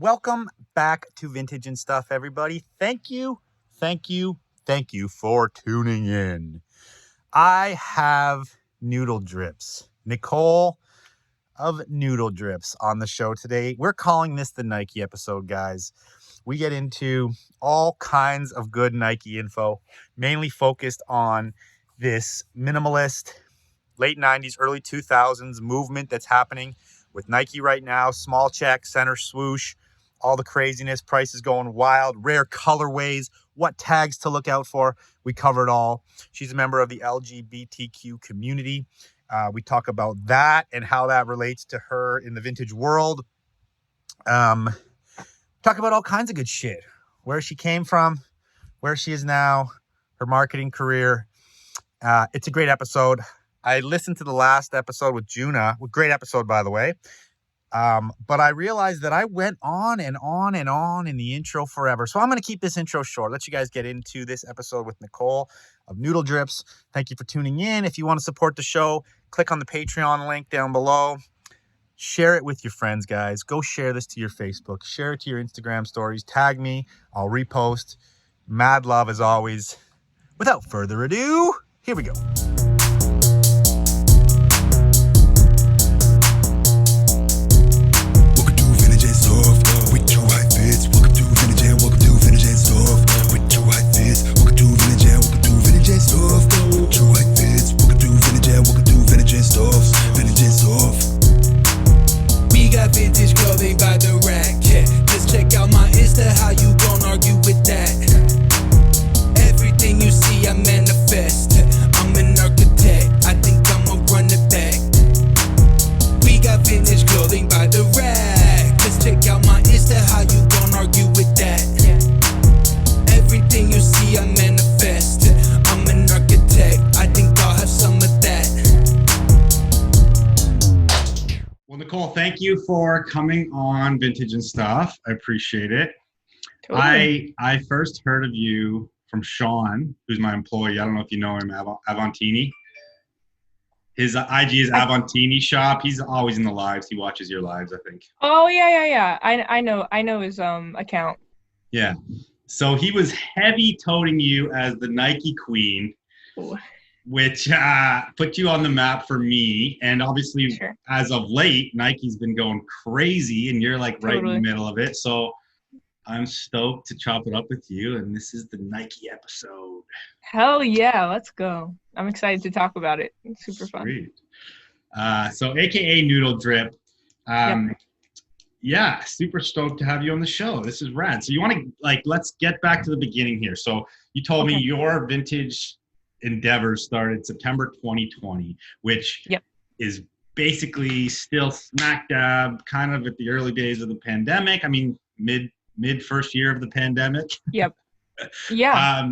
Welcome back to Vintage and Stuff, everybody. Thank you for tuning in. I have Noodle Drips, Nicole of Noodle Drips, on the show today. We're calling this the Nike episode, guys. We get into all kinds of good Nike info, mainly focused on this minimalist late 90s, early 2000s movement that's happening with Nike right now. Small check, center swoosh, all the craziness, prices going wild, rare colorways, what tags to look out for. We cover it all. She's a member of the LGBTQ community. We talk about that and how that relates to her in the vintage world. Talk about all kinds of good shit. Where she came from, where she is now, her marketing career. It's a great episode. I listened to the last episode with Juna. Great episode, by the way. But I realized that I went on and on and on in the intro forever. So I'm going to keep this intro short. Let you guys get into this episode with Nicole of Noodle Drips. Thank you for tuning in. If you want to support the show, click on the Patreon link down below. Share it with your friends, guys. Go share this to your Facebook. Share it to your Instagram stories. Tag me. I'll repost. Mad love as always. Without further ado, here we go. Vintage clothing by the rack, yeah. Just check out my Insta, how you gon' argue with that? Everything you see, I manifest. I'm an architect, I think I'ma run it back. We got vintage clothing by the rack. Just check out my Insta, how you gon' argue with that? Everything you see, I manifest. I'm an architect, I think I'll have some of that. Well, Nicole, thank you for coming on Vintage and Stuff. I appreciate it. Totally. I first heard of you from Sean, who's my employee. I don't know if you know him, Avantini. His IG is Avantini Shop. He's always in the lives. He watches your lives, I think. Oh, yeah. I know his account. Yeah. So he was heavy toting you as the Nike queen. Ooh. Which put you on the map for me. And obviously, sure. As of late, Nike's been going crazy, and you're like right in the middle of it. So I'm stoked to chop it up with you, and this is the Nike episode. Hell yeah, let's go. I'm excited to talk about it. It's super fun. Sweet. So AKA Noodle Drip. Yep. Yeah, super stoked to have you on the show. This is rad. So you want to, let's get back to the beginning here. So you told me your vintage endeavors started September 2020, which is basically still smack dab kind of at the early days of the pandemic. I mean, mid first year of the pandemic. Yep. Yeah.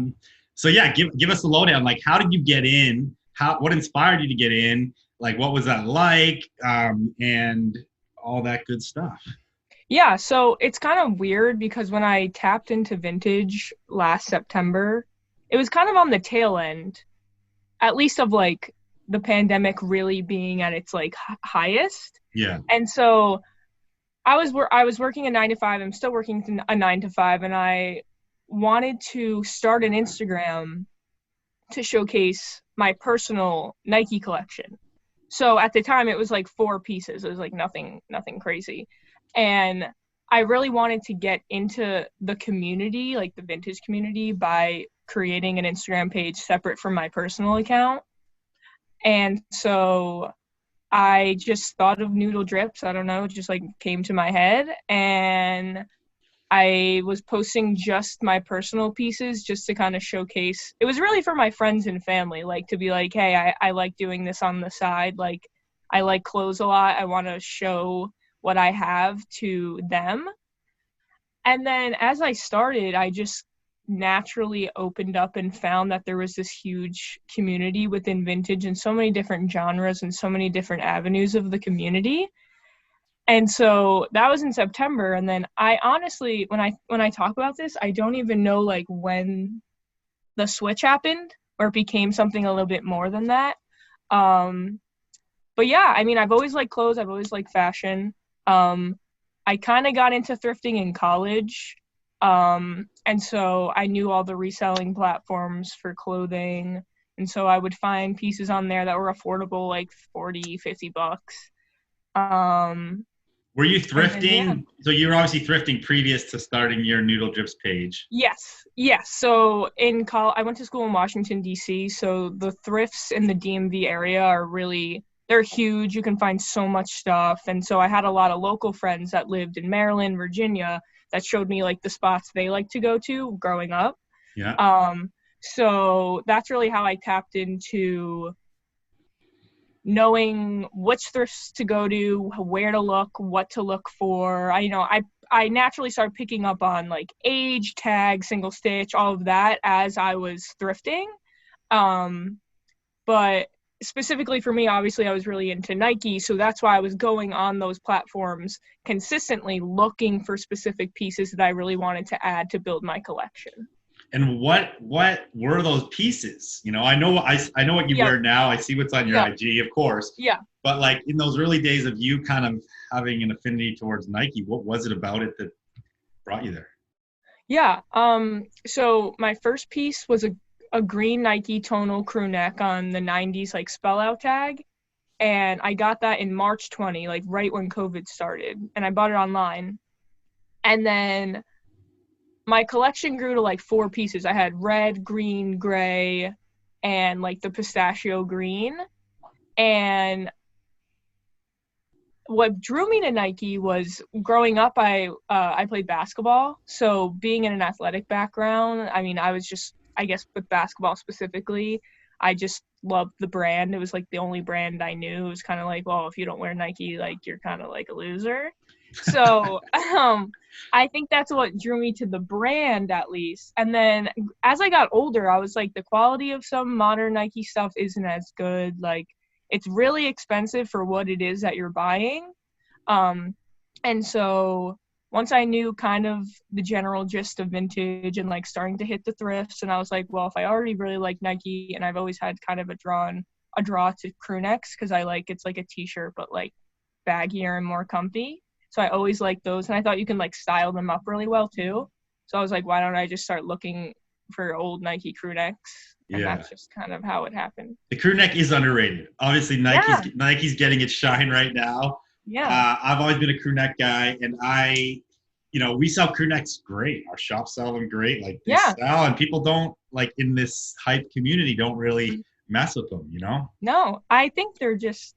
So yeah, give us a lowdown. Like, how did you get in? What inspired you to get in? Like, what was that like? And all that good stuff. Yeah. So it's kind of weird because when I tapped into vintage last September, it was kind of on the tail end, at least of like the pandemic really being at its like highest. Yeah. And so I was working a 9 to 5. I'm still working a 9 to 5, and I wanted to start an Instagram to showcase my personal Nike collection. So at the time it was like 4 pieces. It was like nothing crazy. And I really wanted to get into the community, like the vintage community, by creating an Instagram page separate from my personal account. And so I just thought of Noodle Drips. I don't know, it just like came to my head, and I was posting just my personal pieces just to kind of showcase. It was really for my friends and family, like to be like, hey, I like doing this on the side. Like, I like clothes a lot. I want to show what I have to them. And then as I started, I just naturally opened up and found that there was this huge community within vintage and so many different genres and so many different avenues of the community. And so that was in September. And then I honestly, when I talk about this, I don't even know like when the switch happened or it became something a little bit more than that. But yeah, I mean, I've always liked clothes. I've always liked fashion. I kind of got into thrifting in college. And so I knew all the reselling platforms for clothing. And so I would find pieces on there that were affordable, like 40, $50. Were you Then, yeah. thrifting? So you were obviously thrifting previous to starting your Noodle Drips page. Yes. So in college, I went to school in Washington, D.C. So the thrifts in the DMV area are really, they're huge. You can find so much stuff. And so I had a lot of local friends that lived in Maryland, Virginia, that showed me like the spots they like to go to growing up. Yeah. So that's really how I tapped into knowing which thrifts to go to, where to look, what to look for. I naturally started picking up on like age, tag, single stitch, all of that as I was thrifting. But specifically for me, obviously I was really into Nike, so that's why I was going on those platforms consistently looking for specific pieces that I really wanted to add to build my collection. And what were those pieces? You know, I know what you wear now. I see what's on your IG, of course. Yeah. But like in those early days of you kind of having an affinity towards Nike, what was it about it that brought you there? Yeah. So my first piece was a green Nike tonal crew neck on the 90s like spell out tag. And I got that in March 20, like right when COVID started. And I bought it online. And then my collection grew to like 4 pieces. I had red, green, gray, and like the pistachio green. And what drew me to Nike was growing up, I played basketball. So being in an athletic background, I mean, I was just, I guess with basketball specifically, I just loved the brand. It was like the only brand I knew. It was kind of like, well, if you don't wear Nike, like you're kind of like a loser. So I think that's what drew me to the brand at least. And then as I got older, I was like, the quality of some modern Nike stuff isn't as good. Like it's really expensive for what it is that you're buying. And so once I knew kind of the general gist of vintage and like starting to hit the thrifts, and I was like, well, if I already really like Nike and I've always had kind of a draw to crew necks because I like it's like a t-shirt but like baggier and more comfy. So I always liked those, and I thought you can like style them up really well too. So I was like, why don't I just start looking for old Nike crew necks? And that's just kind of how it happened. The crew neck is underrated. Obviously, Nike's getting its shine right now. Yeah. I've always been a crew neck guy, and we sell crew necks great. Our shop sell them great, like this style, and people don't like in this hype community don't really mess with them, you know? No, I think they're just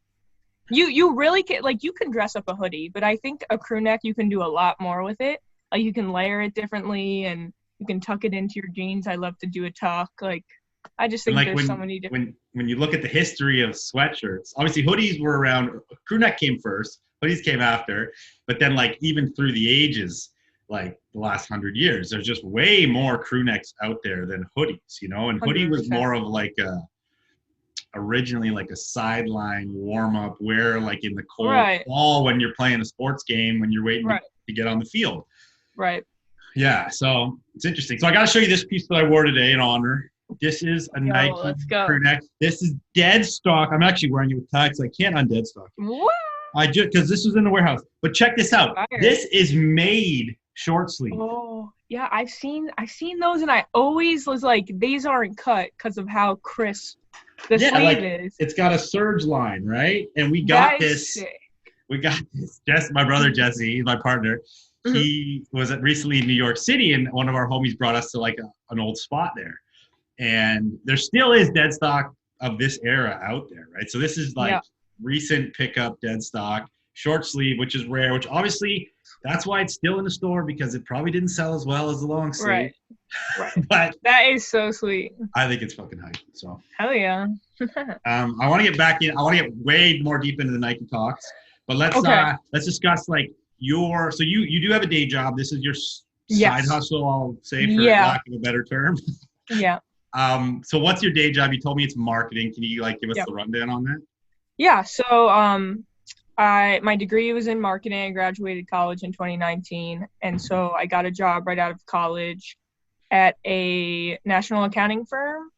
you really can, like, you can dress up a hoodie, but I think a crew neck you can do a lot more with it. Like you can layer it differently and you can tuck it into your jeans. I love to do a tuck. Like I just think there's so many different. When you look at the history of sweatshirts, obviously hoodies were around. Crew neck came first, hoodies came after, but then like even through the ages, like the last 100 years, there's just way more crew necks out there than hoodies, you know. And hoodie 100%. Was more of like originally like a sideline warm up wear, like in the cold fall when you're playing a sports game when you're waiting to get on the field. Right. Yeah, so it's interesting. So I got to show you this piece that I wore today in honor. This is a Nike crew neck. This is dead stock. I'm actually wearing it with tags. I can't undead stock. What? Because this was in the warehouse. But check this out. This is made short sleeve. Oh yeah, I've seen those, and I always was like, these aren't cut because of how crisp the sleeve is. It's got a surge line, right? And we got this. Sick. We got this. My brother Jesse, my partner. Mm-hmm. He was recently in New York City, and one of our homies brought us to like an old spot there. And there still is dead stock of this era out there, right? So this is like recent pickup dead stock, short sleeve, which is rare, which obviously that's why it's still in the store because it probably didn't sell as well as the long sleeve. Right. But that is so sweet. I think it's fucking hype. So hell yeah. I want to get back in. I want to get way more deep into the Nike talks, but let's discuss like so you do have a day job. This is your side hustle, I'll say, for lack of a better term. Yeah. So what's your day job? You told me it's marketing. Can you like give us the rundown on that? Yeah. So my degree was in marketing. I graduated college in 2019, and so I got a job right out of college at a national accounting firm,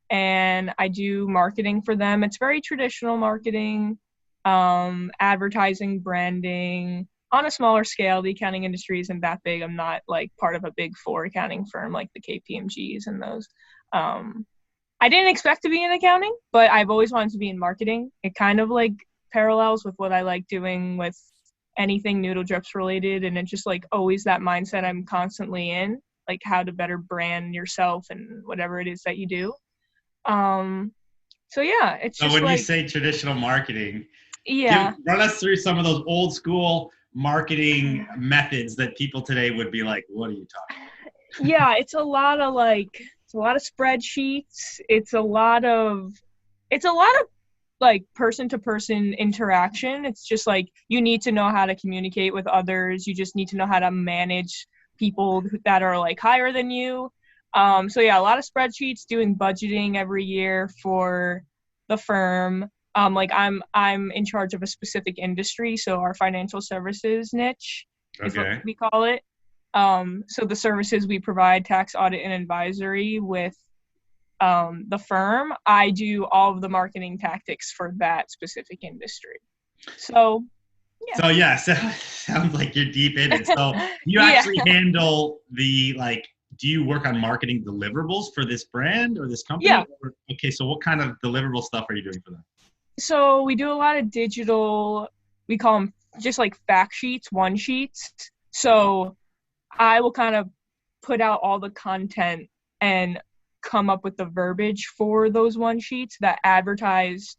and I do marketing for them. It's very traditional marketing, advertising, branding, on a smaller scale. The accounting industry isn't that big. I'm not like part of a big four accounting firm like the KPMGs and those. I didn't expect to be in accounting, but I've always wanted to be in marketing. It kind of like parallels with what I like doing with anything noodle drips related. And it's just like always that mindset I'm constantly in, like how to better brand yourself and whatever it is that you do. So yeah, it's So just when you like, say traditional marketing, yeah, run us through some of those old school marketing methods that people today would be like, what are you talking about? yeah, it's a lot of spreadsheets. It's a lot of like person to person interaction. It's just like you need to know how to communicate with others. You just need to know how to manage people that are like higher than you. So yeah, a lot of spreadsheets, doing budgeting every year for the firm. Like I'm in charge of a specific industry, so our financial services niche is what Okay. we call it. So the services we provide, tax, audit, and advisory with the firm, I do all of the marketing tactics for that specific industry. So So yeah, so sounds like you're deep in it. So you yeah. actually handle the like, do you work on marketing deliverables for this brand or this company? Yeah. Okay, so what kind of deliverable stuff are you doing for them? So we do a lot of digital, we call them just like fact sheets, one sheets. So I will kind of put out all the content and come up with the verbiage for those one sheets that advertise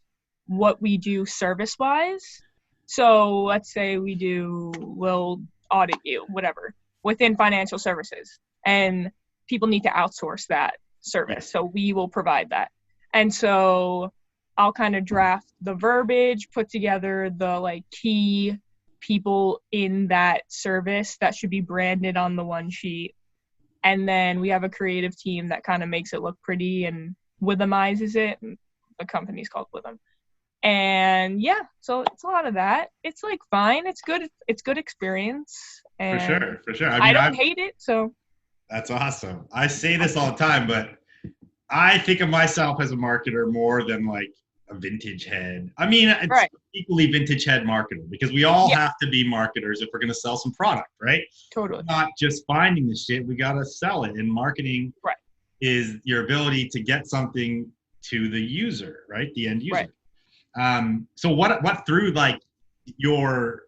what we do service wise. So let's say we'll audit you, whatever, within financial services. And people need to outsource that service. So we will provide that. And so I'll kind of draft the verbiage, put together the like key people in that service that should be branded on the one sheet. And then we have a creative team that kind of makes it look pretty and Withemizes it. The company's called Withem. And yeah, so it's a lot of that. It's like fine. It's good. It's good experience. And For sure. I don't hate it. So That's awesome. I say this all the time, but I think of myself as a marketer more than like a vintage head. I mean, it's right. equally vintage head marketer because we all Yeah. have to be marketers if we're going to sell some product, right? Totally. Not just finding the shit, we got to sell it. And marketing Right. is your ability to get something to the user, right? The end user. Right. So what through like your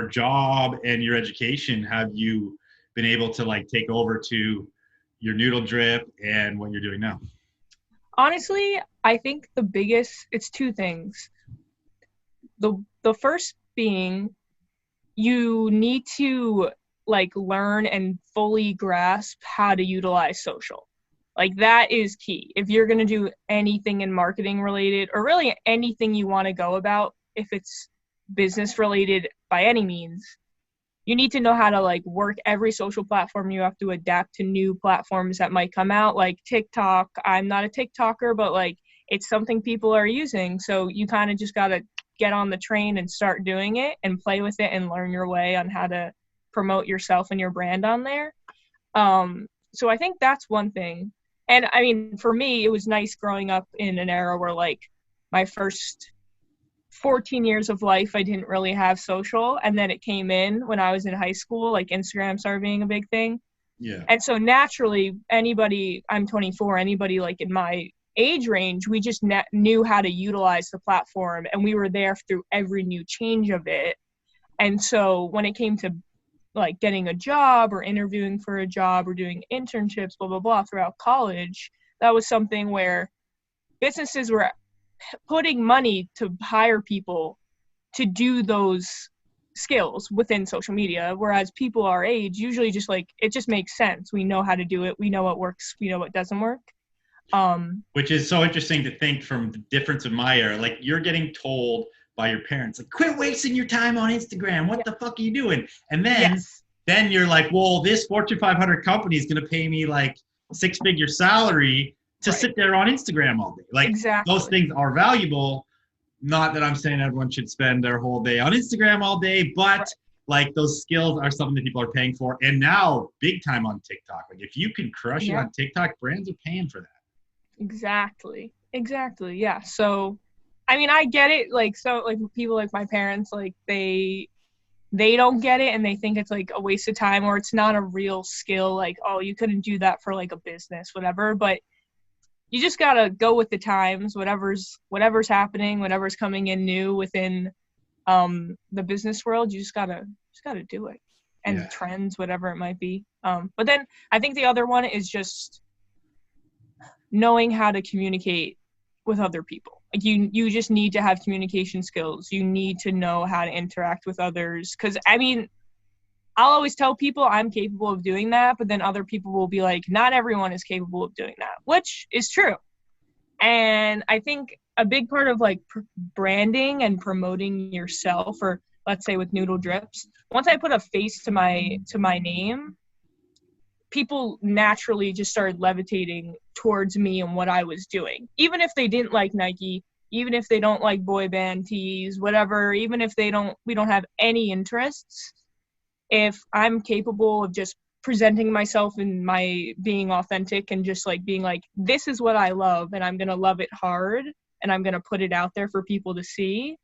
job and your education have you been able to like take over to your noodle drip and what you're doing now? Honestly, I think it's two things. The first being you need to like learn and fully grasp how to utilize social. Like that is key. If you're going to do anything in marketing related or really anything you want to go about, if it's business related by any means, you need to know how to like work every social platform. You have to adapt to new platforms that might come out, like TikTok. I'm not a TikToker, but like it's something people are using. So you kind of just got to get on the train and start doing it and play with it and learn your way on how to promote yourself and your brand on there. So I think that's one thing. And I mean, for me, it was nice growing up in an era where like my first 14 years of life, I didn't really have social. And then it came in when I was in high school, like Instagram started being a big thing. Yeah. And so naturally, I'm 24, anybody like in my age range, we just knew how to utilize the platform and we were there through every new change of it. And so when it came to like getting a job or interviewing for a job or doing internships, blah, blah, blah, throughout college, that was something where businesses were putting money to hire people to do those skills within social media, whereas people our age usually just like it just makes sense. We know how to do it. We know what works. We know what doesn't work. Which is so interesting to think from the difference in my era. Like you're getting told by your parents, like, quit wasting your time on Instagram. What the fuck are you doing? And then you're like, well, this Fortune 500 company is going to pay me like 6-figure salary to sit there on Instagram all day. Like those things are valuable. Not that I'm saying everyone should spend their whole day on Instagram all day, but like those skills are something that people are paying for. And now big time on TikTok. Like if you can crush it on TikTok, brands are paying for that. Exactly. Yeah. So, I mean, I get it. Like, so like people like my parents, like they they don't get it and they think it's like a waste of time, or it's not a real skill. Like, oh, you couldn't do that for like a business, whatever. But you just gotta go with the times, whatever's happening, whatever's coming in new within the business world. You just gotta do it, and Yeah. trends, whatever it might be. But then I think the other one is just knowing how to communicate with other people. Like you just need to have communication skills. You need to know how to interact with others. Because I mean, I'll always tell people I'm capable of doing that, but then other people will be like, not everyone is capable of doing that, which is true. And I think a big part of like branding and promoting yourself, or let's say with Noodle Drips, once I put a face to my name, people naturally just started levitating towards me and what I was doing. Even if they didn't like Nike, even if they don't like boy band tees, whatever, even if we don't have any interests, if I'm capable of just presenting myself and my being authentic and just like being like, this is what I love and I'm going to love it hard and I'm going to put it out there for people to see,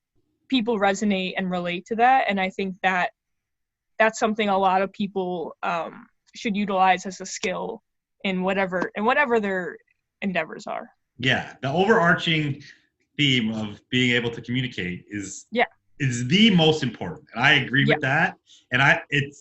people resonate and relate to that. And I think that that's something a lot of people should utilize as a skill in whatever their endeavors are. Yeah. The overarching theme of being able to communicate is the most important. And I agree with that. And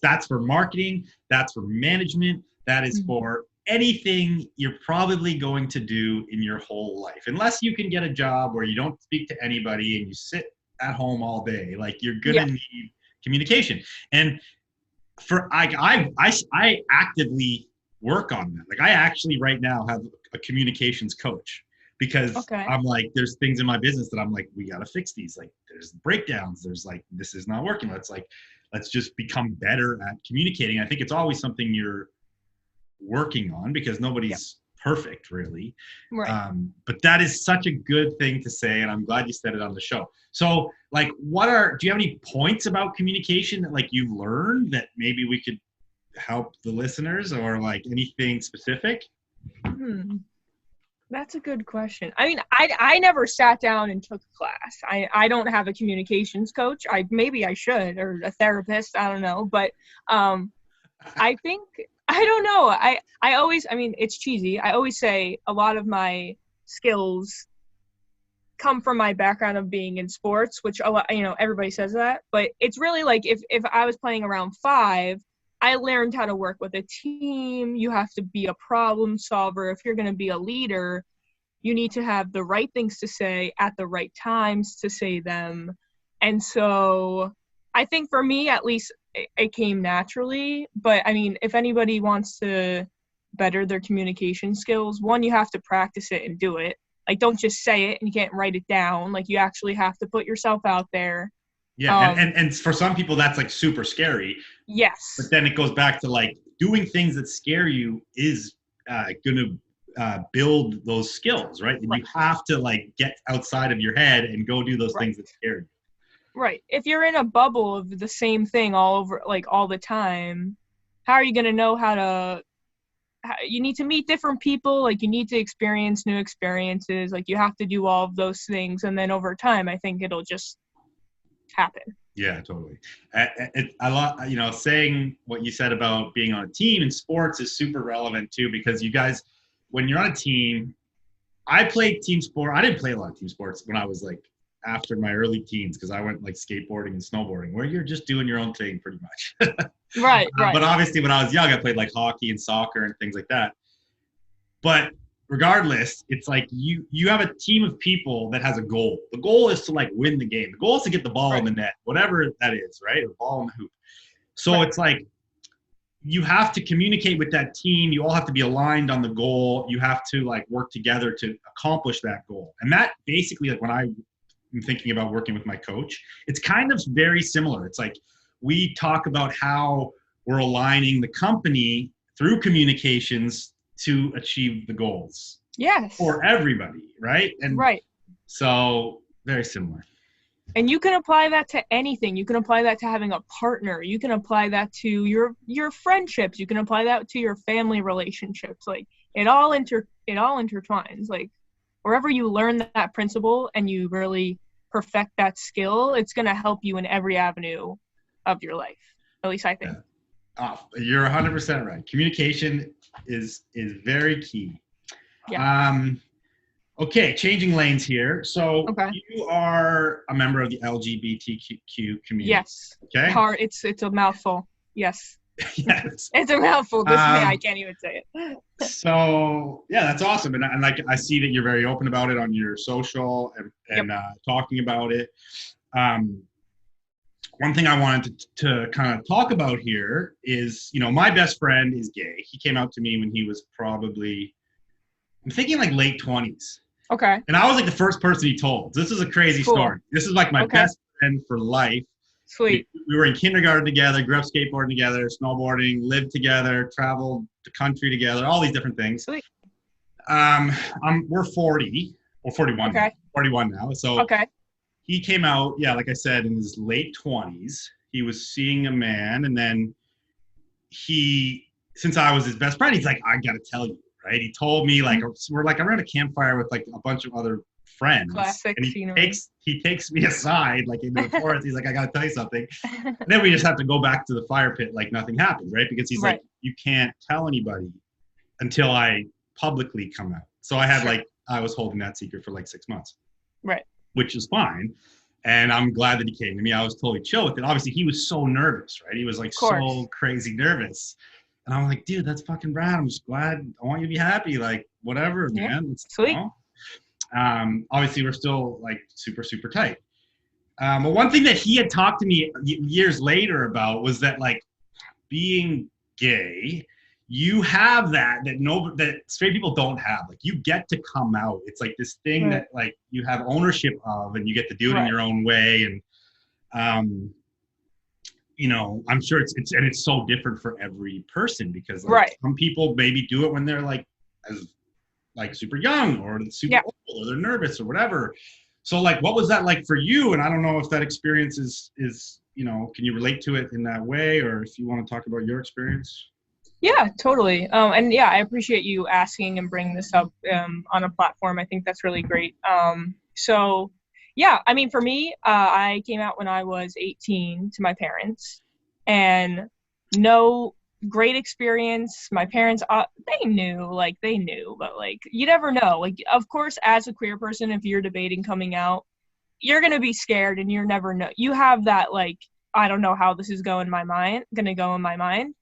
that's for marketing, that's for management, that is for anything you're probably going to do in your whole life. Unless you can get a job where you don't speak to anybody and you sit at home all day, like you're gonna need communication. And I actively work on that. Like I actually right now have a communications coach, because I'm like, there's things in my business that I'm like, we got to fix these. Like there's breakdowns. There's like, this is not working. Let's just become better at communicating. I think it's always something you're working on, because nobody's perfect really. Right. But that is such a good thing to say. And I'm glad you said it on the show. So like, do you have any points about communication that like you've learned that maybe we could help the listeners, or like anything specific? That's a good question. I mean, I never sat down and took a class. I don't have a communications coach. Maybe I should, or a therapist. I don't know. But I think, I don't know. I always, I mean, it's cheesy. I always say a lot of my skills come from my background of being in sports, which a lot, everybody says that. But it's really like if I was playing around 5, I learned how to work with a team. You have to be a problem solver. If you're going to be a leader, you need to have the right things to say at the right times to say them. And so I think for me, at least, it came naturally. But I mean, if anybody wants to better their communication skills, one, you have to practice it and do it. Like, don't just say it and you can't write it down. Like, you actually have to put yourself out there. Yeah, and for some people that's like super scary. Yes. But then it goes back to like doing things that scare you is going to build those skills, right? And you have to like get outside of your head and go do those things that scare you. Right. If you're in a bubble of the same thing all over, like all the time, how are you going to know you need to meet different people. Like you need to experience new experiences. Like you have to do all of those things. And then over time, I think it'll just happen. Yeah, totally. I love, saying what you said about being on a team in sports is super relevant too, because you guys, when you're on a team, I played team sport. I didn't play a lot of team sports when I was like after my early teens, because I went like skateboarding and snowboarding, where you're just doing your own thing pretty much. Right. But obviously when I was young, I played like hockey and soccer and things like that. But regardless, it's like you have a team of people that has a goal. The goal is to like win the game. The goal is to get the ball in the net, whatever that is, right? Or ball in the hoop. So it's like you have to communicate with that team. You all have to be aligned on the goal. You have to like work together to accomplish that goal. And that basically, like when I'm thinking about working with my coach, it's kind of very similar. It's like we talk about how we're aligning the company through communications to achieve the goals. Yes. For everybody, right? And so very similar. And you can apply that to anything. You can apply that to having a partner. You can apply that to your friendships. You can apply that to your family relationships. Like it all intertwines. Like wherever you learn that principle and you really perfect that skill, it's going to help you in every avenue of your life. At least I think. Oh, you're 100% right. Communication is very key. Yeah. Okay, changing lanes here. So Okay. you are a member of the LGBTQ community. Yes. Okay. Hard. It's a mouthful. Yes. Yes. It's a mouthful. This way I can't even say it. So yeah, that's awesome, and like I see that you're very open about it on your social and talking about it. One thing I wanted to kind of talk about here is, my best friend is gay. He came out to me when he was probably, I'm thinking like late 20s. Okay. And I was like the first person he told. This is a crazy story. This is like my best friend for life. Sweet. We were in kindergarten together, grew up skateboarding together, snowboarding, lived together, traveled the country together, all these different things. Sweet. We're 40 or 41. Okay. 41 now. So okay. He came out, like I said, in his late 20s. He was seeing a man, and then since I was his best friend, he's like, I gotta tell you, right? He told me, like, we're like around a campfire with like a bunch of other friends. Classic and scenery. He takes me aside, like in the forest. He's like, I gotta tell you something. And then we just have to go back to the fire pit like nothing happened, right? Because he's like, you can't tell anybody until I publicly come out. So I had I was holding that secret for like 6 months. Right. Which is fine. And I'm glad that he came to me. I was totally chill with it. Obviously, he was so nervous, right? He was like so crazy nervous. And I'm like, dude, that's fucking rad. I'm just glad. I want you to be happy. Like, whatever, man. It's, sweet. Obviously, we're still like super, super tight. But one thing that he had talked to me years later about was that like being gay, you have that straight people don't have. Like, you get to come out. It's like this thing that like you have ownership of, and you get to do it in your own way. And I'm sure it's so different for every person, because like some people maybe do it when they're like super young or super old, or they're nervous or whatever. So like, what was that like for you? And I don't know if that experience is can you relate to it in that way, or if you want to talk about your experience? Yeah, totally. And yeah, I appreciate you asking and bringing this up on a platform. I think that's really great. So yeah, I mean, for me, I came out when I was 18 to my parents, and no great experience. My parents, they knew, but like, you never know. Like, of course, as a queer person, if you're debating coming out, you're going to be scared, and you never know. You have that, like, I don't know how this is going to go in my mind.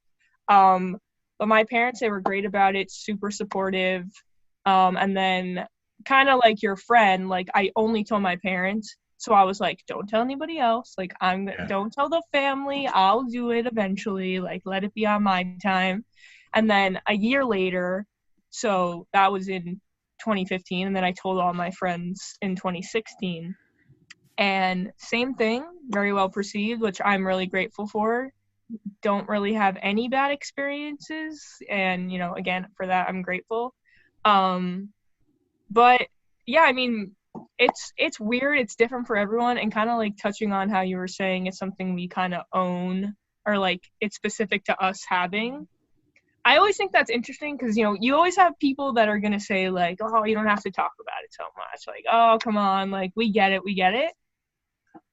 But my parents, they were great about it, super supportive. And then kind of like your friend, like, I only told my parents. So I was like, don't tell anybody else. Like, don't tell the family. I'll do it eventually. Like, let it be on my time. And then a year later, so that was in 2015. And then I told all my friends in 2016. And same thing, very well perceived, which I'm really grateful for. Don't really have any bad experiences, and again, for that I'm grateful. But yeah, I mean, it's weird, it's different for everyone, and kind of like touching on how you were saying it's something we kind of own, or like it's specific to us having. I always think that's interesting, because you always have people that are going to say like, oh, you don't have to talk about it so much, like, oh, come on, like, we get it.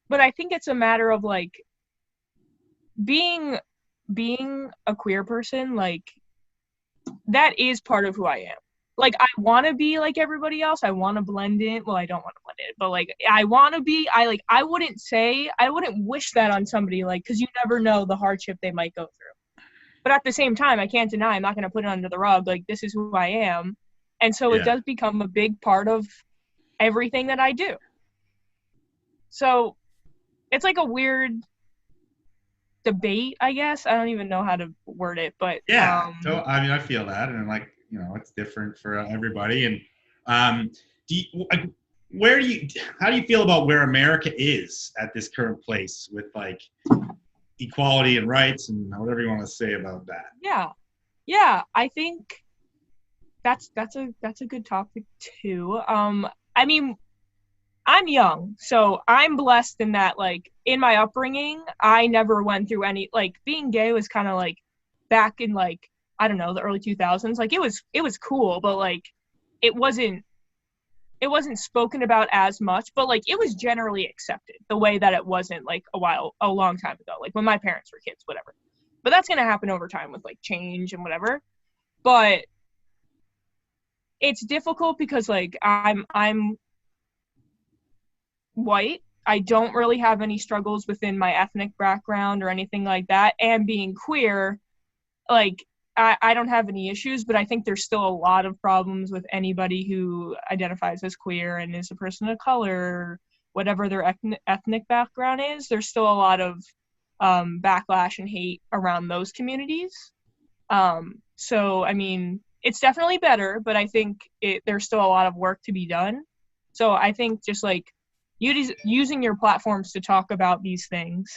But I think it's a matter of like being a queer person, like, that is part of who I am. Like, I want to be like everybody else. I want to blend in. Well, I don't want to blend in, but like, I want to be, I wouldn't wish that on somebody, like, because you never know the hardship they might go through. But at the same time, I can't deny, I'm not going to put it under the rug. Like, this is who I am. And so it does become a big part of everything that I do. So it's like a weird debate, I guess. I don't even know how to word it, but so I mean, I feel that, and like, it's different for everybody. And how do you feel about where America is at this current place with like equality and rights and whatever you want to say about that? Yeah, I think that's a good topic too. I mean, I'm young, so I'm blessed in that, like, in my upbringing, I never went through any, like, being gay was kind of like back in, like, I don't know, the early 2000s. Like, it was cool, but like, it wasn't it wasn't spoken about as much, but like it was generally accepted the way that it wasn't like a long time ago, like when my parents were kids, whatever. But that's going to happen over time with like change and whatever. But it's difficult because like I'm white. I don't really have any struggles within my ethnic background or anything like that. And being queer, like I don't have any issues, but I think there's still a lot of problems with anybody who identifies as queer and is a person of color, whatever their ethnic background is. There's still a lot of backlash and hate around those communities. So, I mean, it's definitely better, but I think there's still a lot of work to be done. So I think just like using your platforms to talk about these things,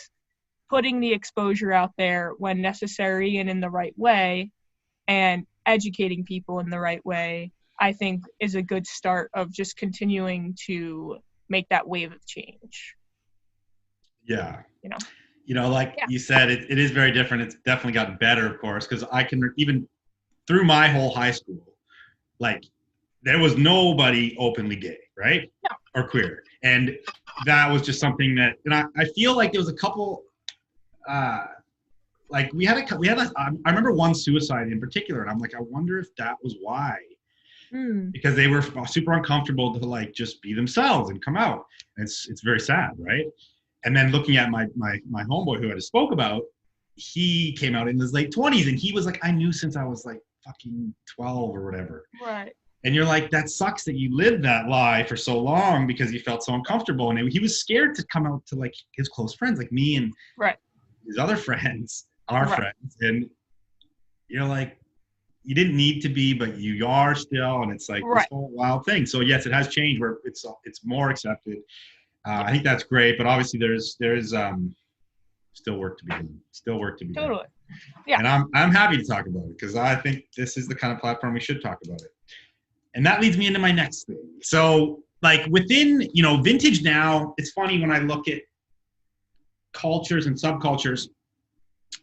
putting the exposure out there when necessary and in the right way, and educating people in the right way, I think is a good start of just continuing to make that wave of change. Yeah. Yeah. You said, it is very different. It's definitely gotten better, of course, because I can, even through my whole high school, like, there was nobody openly gay, right? No. Or queer. And that was just something that, and I feel like there was a couple, like I remember one suicide in particular, and I'm like, I wonder if that was why. Because they were super uncomfortable to like just be themselves and come out. And it's very sad, right? And then looking at my homeboy who I just spoke about, he came out in his late 20s, and he was like, I knew since I was like fucking 12 or whatever. Right. And you're like, that sucks that you lived that lie for so long because you felt so uncomfortable. And he was scared to come out to like his close friends, like me and his other friends, our friends. And you're like, you didn't need to be, but you are still. And it's like this whole wild thing. So yes, it has changed where it's more accepted. I think that's great, but obviously there's still work to be done. Totally. Yeah. And I'm happy to talk about it because I think this is the kind of platform we should talk about it. And that leads me into my next thing. So like within, vintage now, it's funny when I look at cultures and subcultures,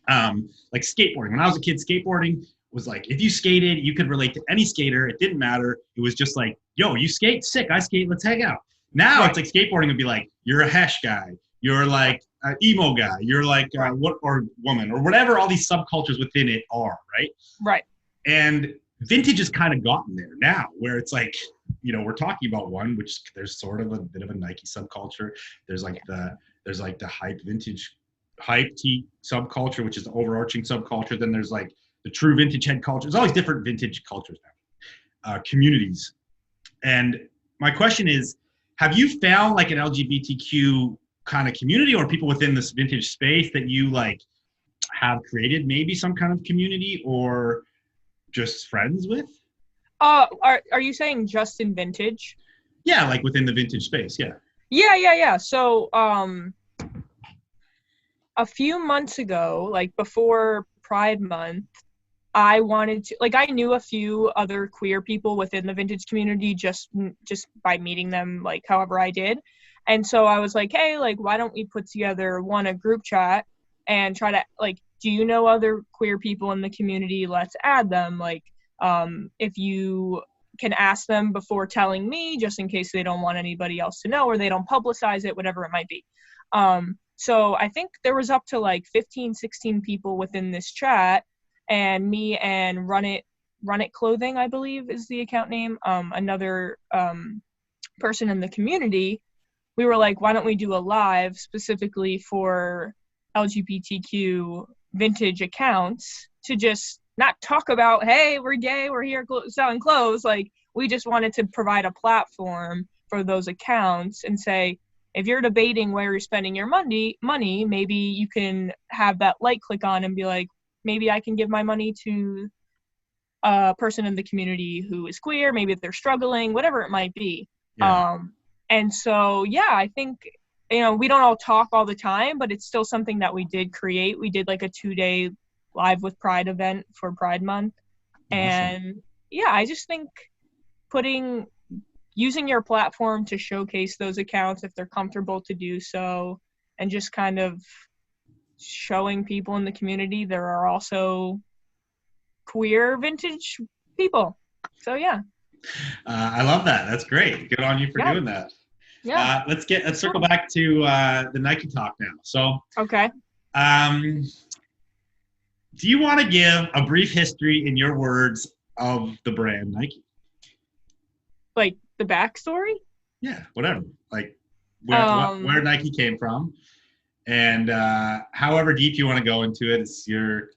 like skateboarding. When I was a kid, skateboarding was like, if you skated, you could relate to any skater. It didn't matter. It was just like, yo, you skate? Sick. I skate. Let's hang out. Now it's like skateboarding would be like, you're a Hesh guy. You're like an emo guy. You're like or woman or whatever all these subcultures within it are, right? Right. And vintage has kind of gotten there now where it's like, we're talking about one, which there's sort of a bit of a Nike subculture. There's like the hype tee subculture, which is the overarching subculture. Then there's like the true vintage head culture. There's always different vintage cultures now, communities. And my question is, have you found like an LGBTQ kind of community or people within this vintage space that you like have created maybe some kind of community or just friends with? Are you saying just in vintage? Yeah, like within the vintage space, yeah. Yeah. So, a few months ago, like before Pride Month, I wanted to, like, I knew a few other queer people within the vintage community just by meeting them, like, however I did. And so I was like, hey, like, why don't we put together a group chat and try to, like, do you know other queer people in the community? Let's add them. Like, if you can ask them before telling me, just in case they don't want anybody else to know or they don't publicize it, whatever it might be. So I think there was up to like 15, 16 people within this chat, and me and Run It Clothing, I believe is the account name, another person in the community. We were like, why don't we do a live specifically for LGBTQ vintage accounts to just not talk about, hey, we're gay, we're here selling clothes. Like, we just wanted to provide a platform for those accounts and say, if you're debating where you're spending your money, maybe you can have that like click on and be like, maybe I can give my money to a person in the community who is queer, maybe if they're struggling, whatever it might be. Yeah. And so, yeah, I think, we don't all talk all the time, but it's still something that we did create. We did like a 2-day Live with Pride event for Pride Month. Awesome. And yeah, I just think using your platform to showcase those accounts if they're comfortable to do so, and just kind of showing people in the community there are also queer vintage people. So yeah. I love that. That's great. Good on you for Yeah. doing that. Yeah. Let's circle back to the Nike talk now. So, Okay. um, do you want to give a brief history in your words of the brand Nike? Like the backstory? Yeah, whatever. Like where Um, Nike came from, and however deep you want to go into it, it's your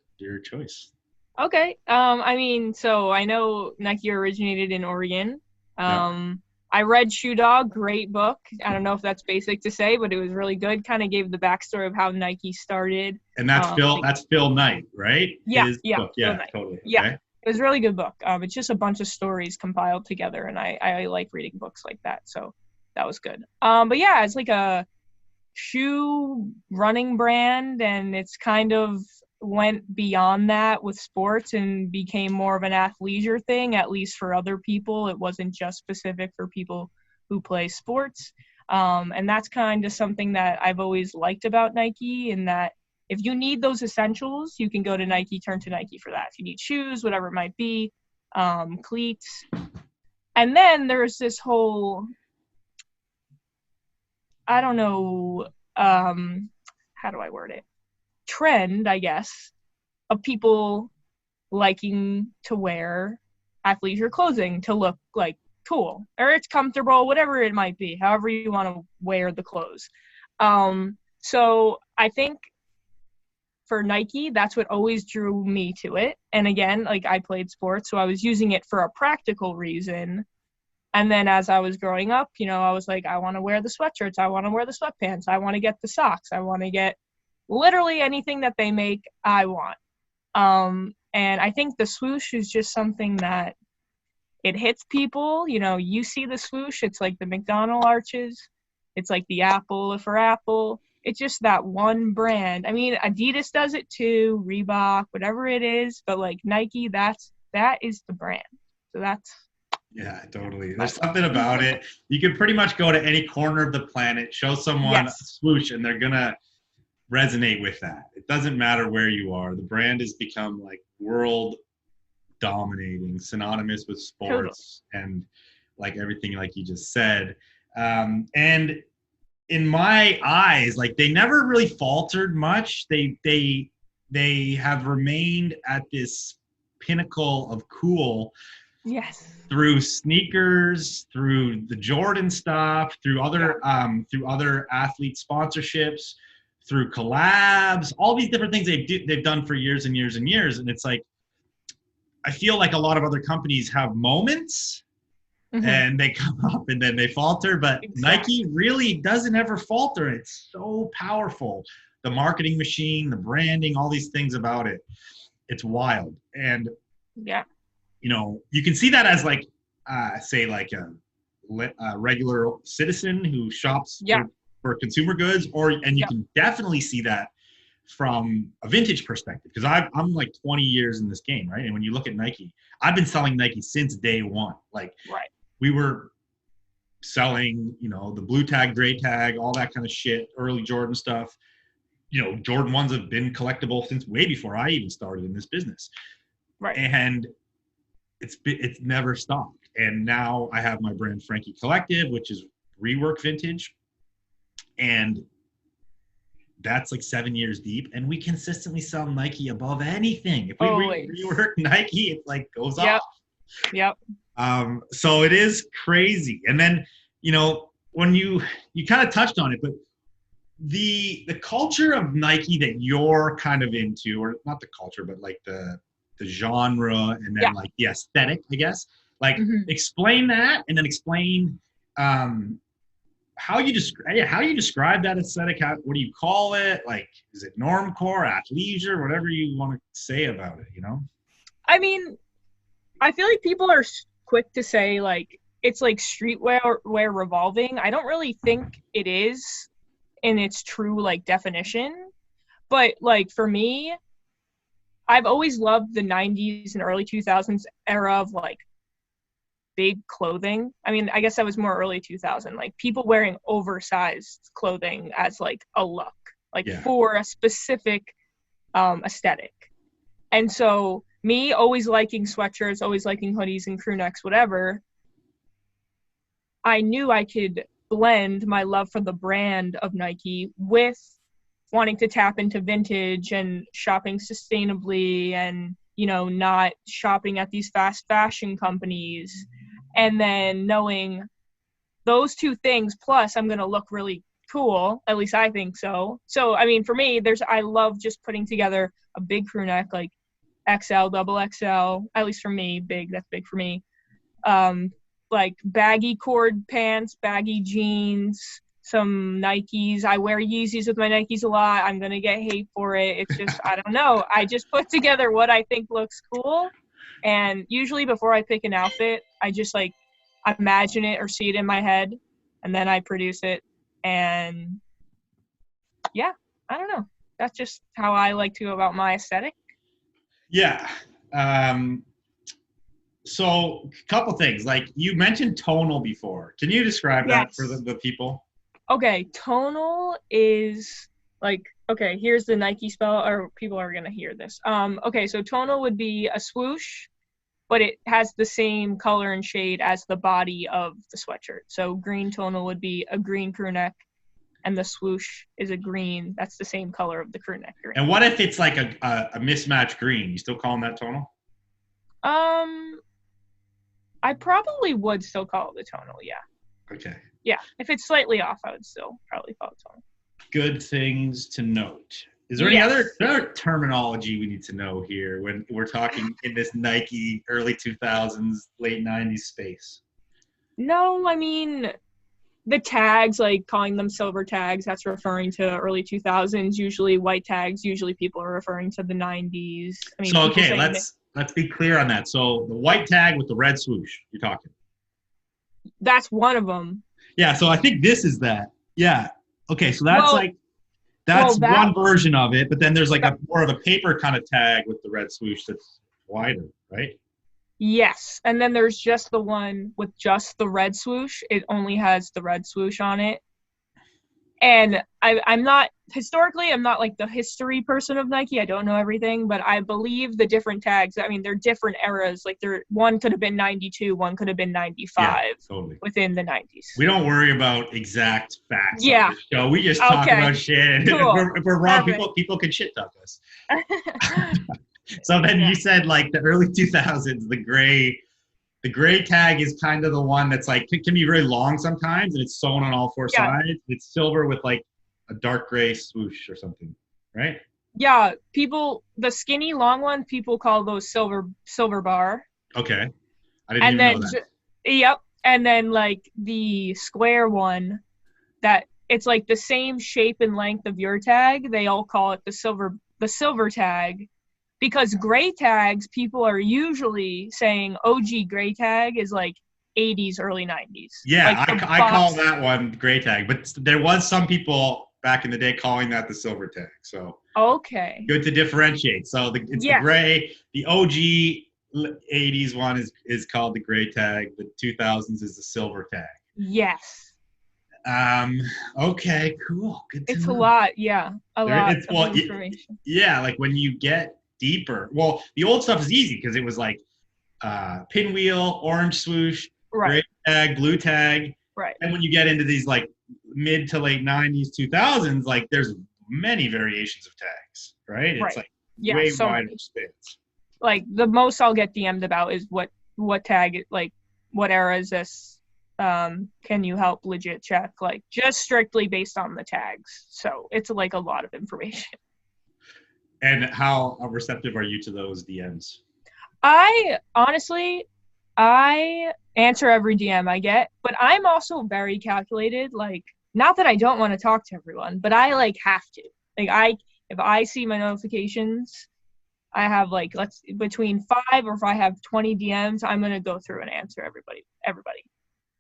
choice. okay. I mean, so I know Nike originated in Oregon. Yeah, I read Shoe Dog, great book. I don't know if that's basic to say, but it was really good. Kind of gave the backstory of how Nike started. and that's Phil. That's Phil Knight, right? Yeah, His yeah, book. Phil Yeah, Knight. totally. Yeah, Okay. it was a really good book. It's just a bunch of stories compiled together, and I like reading books like that, so that was good. But yeah, it's like a shoe running brand, and it's kind of went beyond that with sports and became more of an athleisure thing, at least for other people. It wasn't just specific for people who play sports. And that's kind of something that I've always liked about Nike, in that if you need those essentials, you can go to Nike, turn to Nike for that. If you need shoes, whatever it might be, cleats. And then there's this whole, I don't know, how do I word it? Trend, I guess, of people liking to wear athleisure clothing to look like cool, or it's comfortable, whatever it might be, however you want to wear the clothes. So I think for Nike, that's what always drew me to it. And again, like I played sports, so I was using it for a practical reason. And then as I was growing up, I was like, I want to wear the sweatshirts. I want to wear the sweatpants. I want to get the socks. I want to get literally anything that they make, I want. And I think the swoosh is just something that it hits people. You see the swoosh, it's like the McDonald arches. It's like the Apple for Apple. It's just that one brand. I mean, Adidas does it too, Reebok, whatever it is. But like Nike, that is the brand. So that's. Yeah, totally. There's something about it. You can pretty much go to any corner of the planet, show someone a Yes. swoosh, and they're gonna resonate with that. It doesn't matter where you are. The brand has become like world dominating, synonymous with sports and like everything like you just said. And in my eyes, like they never really faltered much. They have remained at this pinnacle of cool. Yes. Through sneakers, through the Jordan stuff, through other athlete sponsorships, through collabs, all these different things they've done for years and years and years. And it's like, I feel like a lot of other companies have moments and they come up and then they falter, but Nike really doesn't ever falter. It's so powerful. The marketing machine, the branding, all these things about it. It's wild. And yeah. You can see that as like, say like a regular citizen who shops for consumer goods, and you can definitely see that from a vintage perspective, because I'm like 20 years in this game, right? And when you look at Nike, I've been selling Nike since day one. Like we were selling, the blue tag, gray tag, all that kind of shit, early Jordan stuff. Jordan 1s have been collectible since way before I even started in this business. Right. And it's never stopped. And now I have my brand Frankie Collective, which is rework vintage. And that's like 7 years deep. And we consistently sell Nike above anything. If we rework Nike, it like goes off. Yep. So it is crazy. And then, when you kind of touched on it, but the culture of Nike that you're kind of into, or not the culture, but like the genre, and then like the aesthetic, I guess, like explain that, and then explain how you describe that aesthetic. What do you call it? Like, is it normcore, athleisure, whatever you want to say about it, I mean, I feel like people are quick to say like it's like streetwear revolving. I don't really think it is in its true like definition, but like for me, I've always loved the 90s and early 2000s era of like big clothing. I mean, I guess that was more early 2000, like people wearing oversized clothing as like a look, like for a specific aesthetic. And so me always liking sweatshirts, always liking hoodies and crew necks, whatever, I knew I could blend my love for the brand of Nike with wanting to tap into vintage and shopping sustainably and, you know, not shopping at these fast fashion companies. And then knowing those two things, plus I'm going to look really cool. At least I think so. So, I mean, for me, I love just putting together a big crew neck, like XL, double XL, at least for me, big, that's big for me. Like baggy cord pants, baggy jeans, some Nikes. I wear Yeezys with my Nikes a lot. I'm going to get hate for it. It's just, I don't know. I just put together what I think looks cool. And usually before I pick an outfit, I just like imagine it or see it in my head, and then I produce it. And yeah, I don't know. That's just how I like to go about my aesthetic. Yeah. So a couple things, like you mentioned tonal before. Can you describe that for the people? Okay. Tonal is like, okay, here's the Nike spell, or people are going to hear this. Okay. So tonal would be a swoosh, but it has the same color and shade as the body of the sweatshirt. So green tonal would be a green crew neck, and the swoosh is a green. That's the same color of the crew neck. Green. And what if it's like a mismatched green? You still call them that tonal? I probably would still call it the tonal, yeah. Okay. Yeah, if it's slightly off, I would still probably call it tonal. Good things to note. Is there any other terminology we need to know here when we're talking in this Nike early 2000s, late 90s space? No, I mean, the tags, like calling them silver tags, that's referring to early 2000s. Usually white tags, usually people are referring to the 90s. I mean, so, okay, let's be clear on that. So the white tag with the red swoosh, you're talking. That's one of them. Yeah, so I think this is that. Yeah. Okay, so that's one version of it, but then there's like a more of a paper kind of tag with the red swoosh that's wider, right? Yes, and then there's just the one with just the red swoosh. It only has the red swoosh on it. And I'm not like the history person of Nike. I don't know everything, but I believe the different tags, I mean, they're different eras. Like one could have been 92, one could have been 95 totally. Within the 90s. We don't worry about exact facts on this show. We just talk about shit. Cool. If we're wrong, people can shit talk us. So then you said like the early 2000s, the gray tag is kind of the one that's like, it can be very long sometimes, and it's sewn on all four sides. It's silver with like a dark gray swoosh or something, right? Yeah, the skinny long ones, people call those silver bar. Okay. I didn't even know that. Yep. And then like the square one, that it's like the same shape and length of your tag, they all call it the silver tag. Because gray tags, people are usually saying OG gray tag is like 80s, early 90s. Yeah, like I call that one gray tag. But there was some people back in the day calling that the silver tag. So okay, good to differentiate. So it's the gray. The OG 80s one is called the gray tag. The 2000s is the silver tag. Yes. Okay, cool. Good to know. It's a lot, yeah. A lot of information. Yeah, like when you get deeper. Well, the old stuff is easy because it was like pinwheel, orange swoosh, gray tag, blue tag. Right. And when you get into these like mid to late 90s, 2000s, like there's many variations of tags, right? It's like way wider spans. Like the most I'll get DM'd about is what tag, like what era is this? Can you help legit check? Like just strictly based on the tags. So it's like a lot of information. And how receptive are you to those DMs? I answer every DM I get, but I'm also very calculated. Like, not that I don't want to talk to everyone, but I like have to. Like if I see my notifications, I have like between 5 or if I have 20 DMs, I'm gonna go through and answer everybody.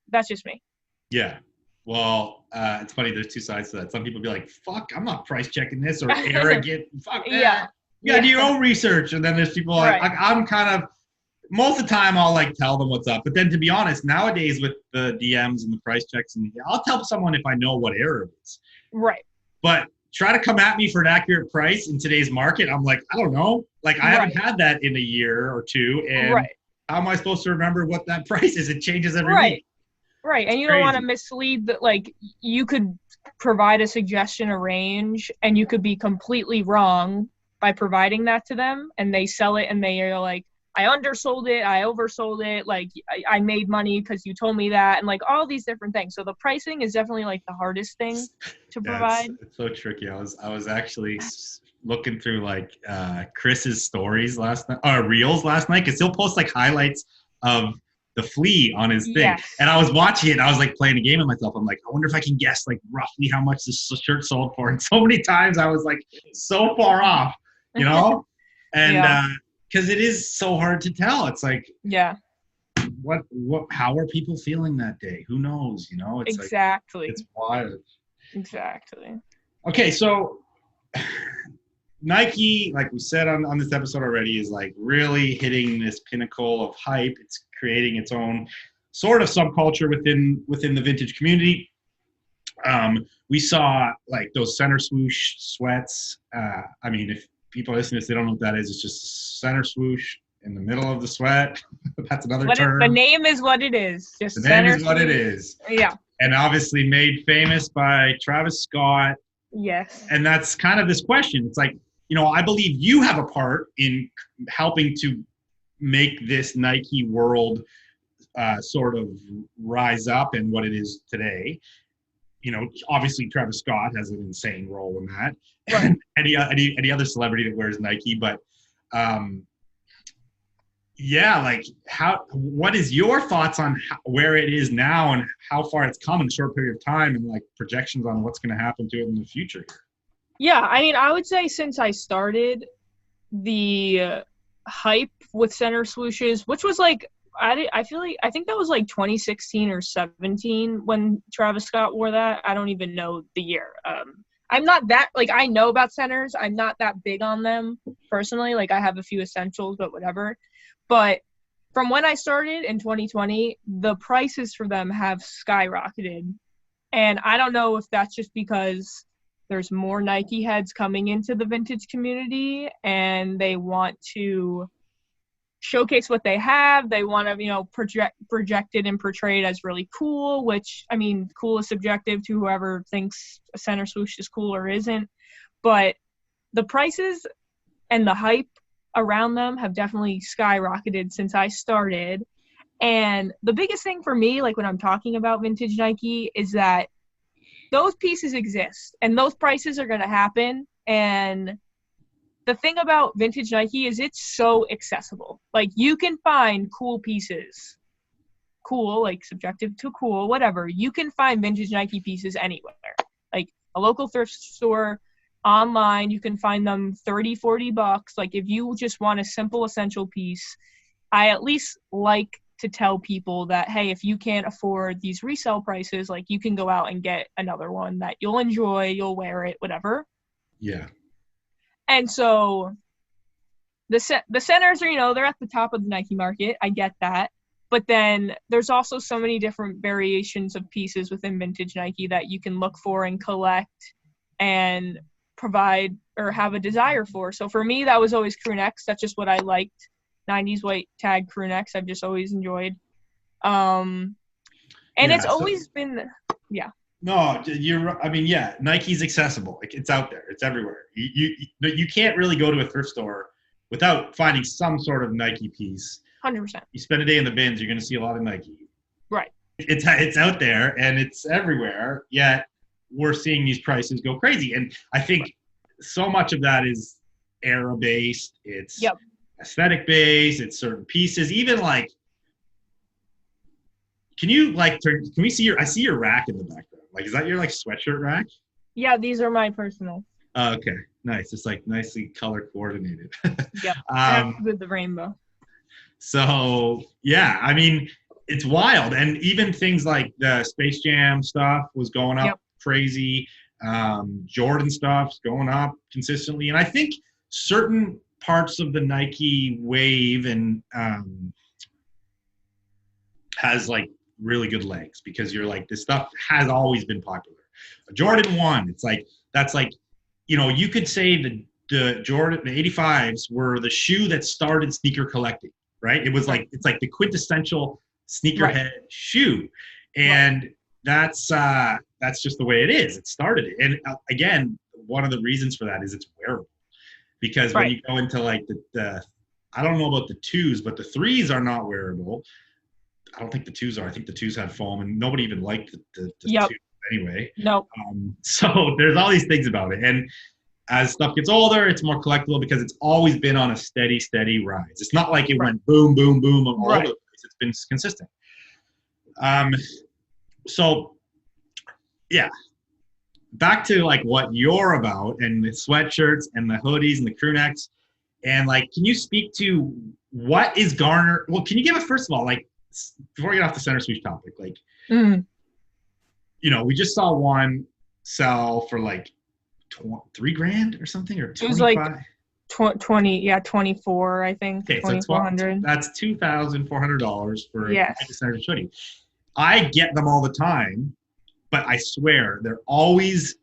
That's just me. Yeah. Well, it's funny. There's two sides to that. Some people be like, fuck, I'm not price checking this, or arrogant. Fuck that. Yeah. You gotta do your own research. And then there's people like, I'm kind of, most of the time I'll like tell them what's up. But then to be honest, nowadays with the DMs and the price checks, and I'll tell someone if I know what era it is. Right. But try to come at me for an accurate price in today's market. I'm like, I don't know. Like I haven't had that in a year or two. And how am I supposed to remember what that price is? It changes every week. Right, and you don't want to mislead that. Like, you could provide a suggestion, a range, and you could be completely wrong by providing that to them, and they sell it, and they are like, I undersold it, I oversold it, like, I made money because you told me that, and like all these different things. So the pricing is definitely like the hardest thing to provide. It's so tricky. I was actually looking through like Chris's stories last night, or reels last night, because he'll post like highlights of the flea on his thing. Yes. And I was watching it and I was like playing a game with myself. I'm like, I wonder if I can guess like roughly how much this shirt sold for. And so many times I was like so far off, you know? And because it is so hard to tell. It's like, what how are people feeling that day? Who knows? You know, it's exactly. Like, it's wild. Exactly. Okay, so Nike, like we said on this episode already, is like really hitting this pinnacle of hype. It's creating its own sort of subculture within the vintage community. We saw like those center swoosh sweats. I mean, if people listen to this, they don't know what that is. It's just center swoosh in the middle of the sweat. That's another term. The name is what it is. Just the name is what it is. Yeah. And obviously made famous by Travis Scott. Yes. And that's kind of this question. It's like, you know, I believe you have a part in helping to make this Nike world sort of rise up in what it is today. You know, obviously Travis Scott has an insane role in that. Right. any other celebrity that wears Nike, but like what is your thoughts on where it is now and how far it's come in a short period of time, and like projections on what's going to happen to it in the future? Yeah, I mean, I would say since I started, the hype with center swooshes, which was like, I think that was like 2016 or 17 when Travis Scott wore that. I don't even know the year. I'm not that, like, I know about centers. I'm not that big on them personally. Like, I have a few essentials, but whatever. But from when I started in 2020, the prices for them have skyrocketed. And I don't know if that's just because there's more Nike heads coming into the vintage community and they want to showcase what they have. They want to, you know, project it and portray it as really cool, which, I mean, cool is subjective to whoever thinks a center swoosh is cool or isn't. But the prices and the hype around them have definitely skyrocketed since I started. And the biggest thing for me, like when I'm talking about vintage Nike, is that those pieces exist and those prices are going to happen. And the thing about vintage Nike is it's so accessible. Like, you can find cool pieces, cool, like subjective to cool, whatever. You can find vintage Nike pieces anywhere. Like a local thrift store, online, you can find them $30-$40. Like, if you just want a simple essential piece, I at least like to tell people that, hey, if you can't afford these resale prices, like, you can go out and get another one that you'll enjoy, you'll wear it, whatever. Yeah. And so the centers are, you know, they're at the top of the Nike market. I get that. But then there's also so many different variations of pieces within vintage Nike that you can look for and collect and provide or have a desire for. So for me, that was always crew necks. That's just what I liked. 90s white tag crew necks I've just always enjoyed. It's always been, No, I mean, yeah, Nike's accessible. Like, it's out there. It's everywhere. You can't really go to a thrift store without finding some sort of Nike piece. 100%. You spend a day in the bins, you're going to see a lot of Nike. Right. It's out there and it's everywhere, yet we're seeing these prices go crazy. And I think so much of that is era-based. It's aesthetic-based. It's certain pieces. Even like, can we see I see your rack in the background. Like, is that your like sweatshirt rack? Yeah, these are my personal. Oh, okay, nice. It's like nicely color coordinated. Yep. With the rainbow. So yeah, I mean, it's wild, and even things like the Space Jam stuff was going up crazy. Jordan stuff's going up consistently, and I think certain parts of the Nike wave and has like really good legs, because you're like, this stuff has always been popular. Jordan 1, it's like, that's like, you know, you could say the Jordan, the 85s were the shoe that started sneaker collecting, right? It was like, it's like the quintessential sneakerhead shoe. And that's just the way it is. It started. And again, one of the reasons for that is it's wearable. Because when you go into like the I don't know about the 2s, but the 3s are not wearable. I don't think the 2s are. I think the 2s had foam, and nobody even liked the 2s anyway. Nope. So there's all these things about it. And as stuff gets older, it's more collectible because it's always been on a steady rise. It's not like it went boom, boom, boom all over the place. It's been consistent. So yeah, back to like what you're about and the sweatshirts and the hoodies and the crew necks. And like, can you speak to what is Garner? Well, can you give it, first of all, like, before we get off the center swoosh topic, like, you know, we just saw one sell for like $3,000 or something, or 25. It was like 24, I think. Okay, so that's $2,400 for a center swoosh hoodie. I get them all the time, but I swear they're always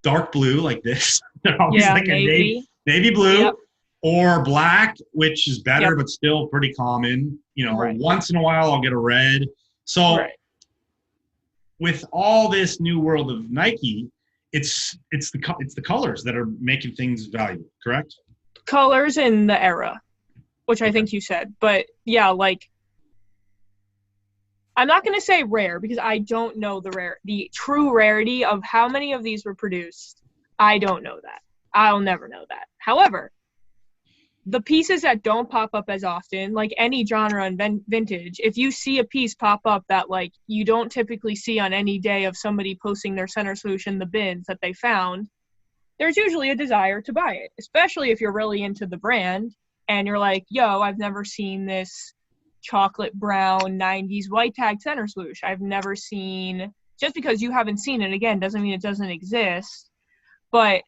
dark blue like this. They're always like a navy blue or black, which is better, but still pretty common. You know, once in a while I'll get a red. So with all this new world of Nike, it's the colors that are making things valuable, correct? Colors and the era, which I think you said. But yeah, like, I'm not going to say rare because I don't know the true rarity of how many of these were produced. I don't know that. I'll never know that. However, the pieces that don't pop up as often, like any genre and vintage, if you see a piece pop up that like you don't typically see on any day of somebody posting their center swoosh in the bins that they found, there's usually a desire to buy it, especially if you're really into the brand and you're like, yo, I've never seen this chocolate brown 90s white tag center swoosh. I've never seen, just because you haven't seen it, again, doesn't mean it doesn't exist. But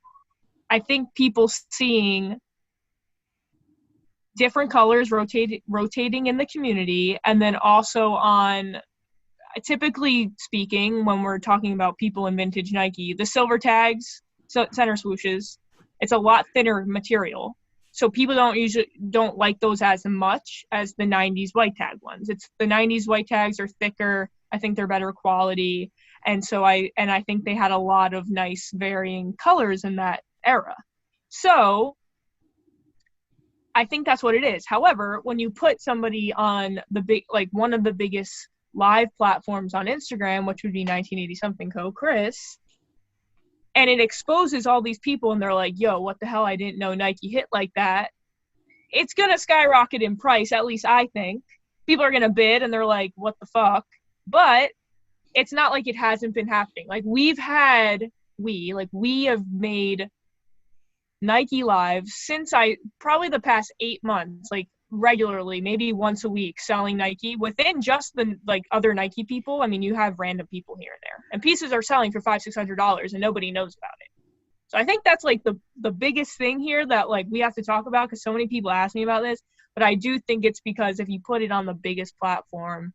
I think people seeing different colors rotating in the community, and then also on, typically speaking, when we're talking about people in vintage Nike, the silver tags, center swooshes, it's a lot thinner material. So people don't like those as much as the 90s white tag ones. It's the 90s white tags are thicker. I think they're better quality. And so I think they had a lot of nice varying colors in that era. So I think that's what it is. However, when you put somebody on the big, like one of the biggest live platforms on Instagram, which would be 1980 something co. Chris, and it exposes all these people and they're like, yo, what the hell? I didn't know Nike hit like that. It's going to skyrocket in price, at least I think. People are going to bid and they're like, what the fuck? But it's not like it hasn't been happening. Like we have made Nike lives since probably the past 8 months, like regularly, maybe once a week, selling Nike within just the like other Nike people. I mean, you have random people here and there, and pieces are selling for $500-$600 and nobody knows about it. So I think that's like the biggest thing here that like we have to talk about, because so many people ask me about this. But I do think it's because if you put it on the biggest platform,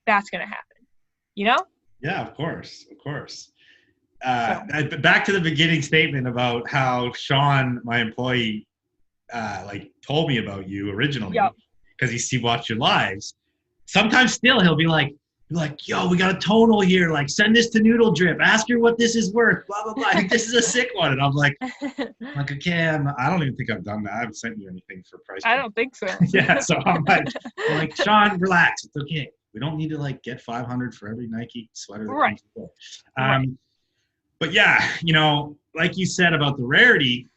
that's going to happen, you know? Yeah, of course. Back to the beginning statement about how Sean, my employee, like told me about you originally because he watched your lives. Sometimes still he'll be like, yo, we got a tonal here. Like, send this to Noodle Drip. Ask her what this is worth. Blah blah blah. I think this is a sick one. And I'm like, okay, I don't even think I've done that. I haven't sent you anything for price. I don't think so. Yeah, so I'm like, Sean, relax. It's okay. We don't need to like get $500 for every Nike sweater. That comes But yeah, you know, like you said about the rarity,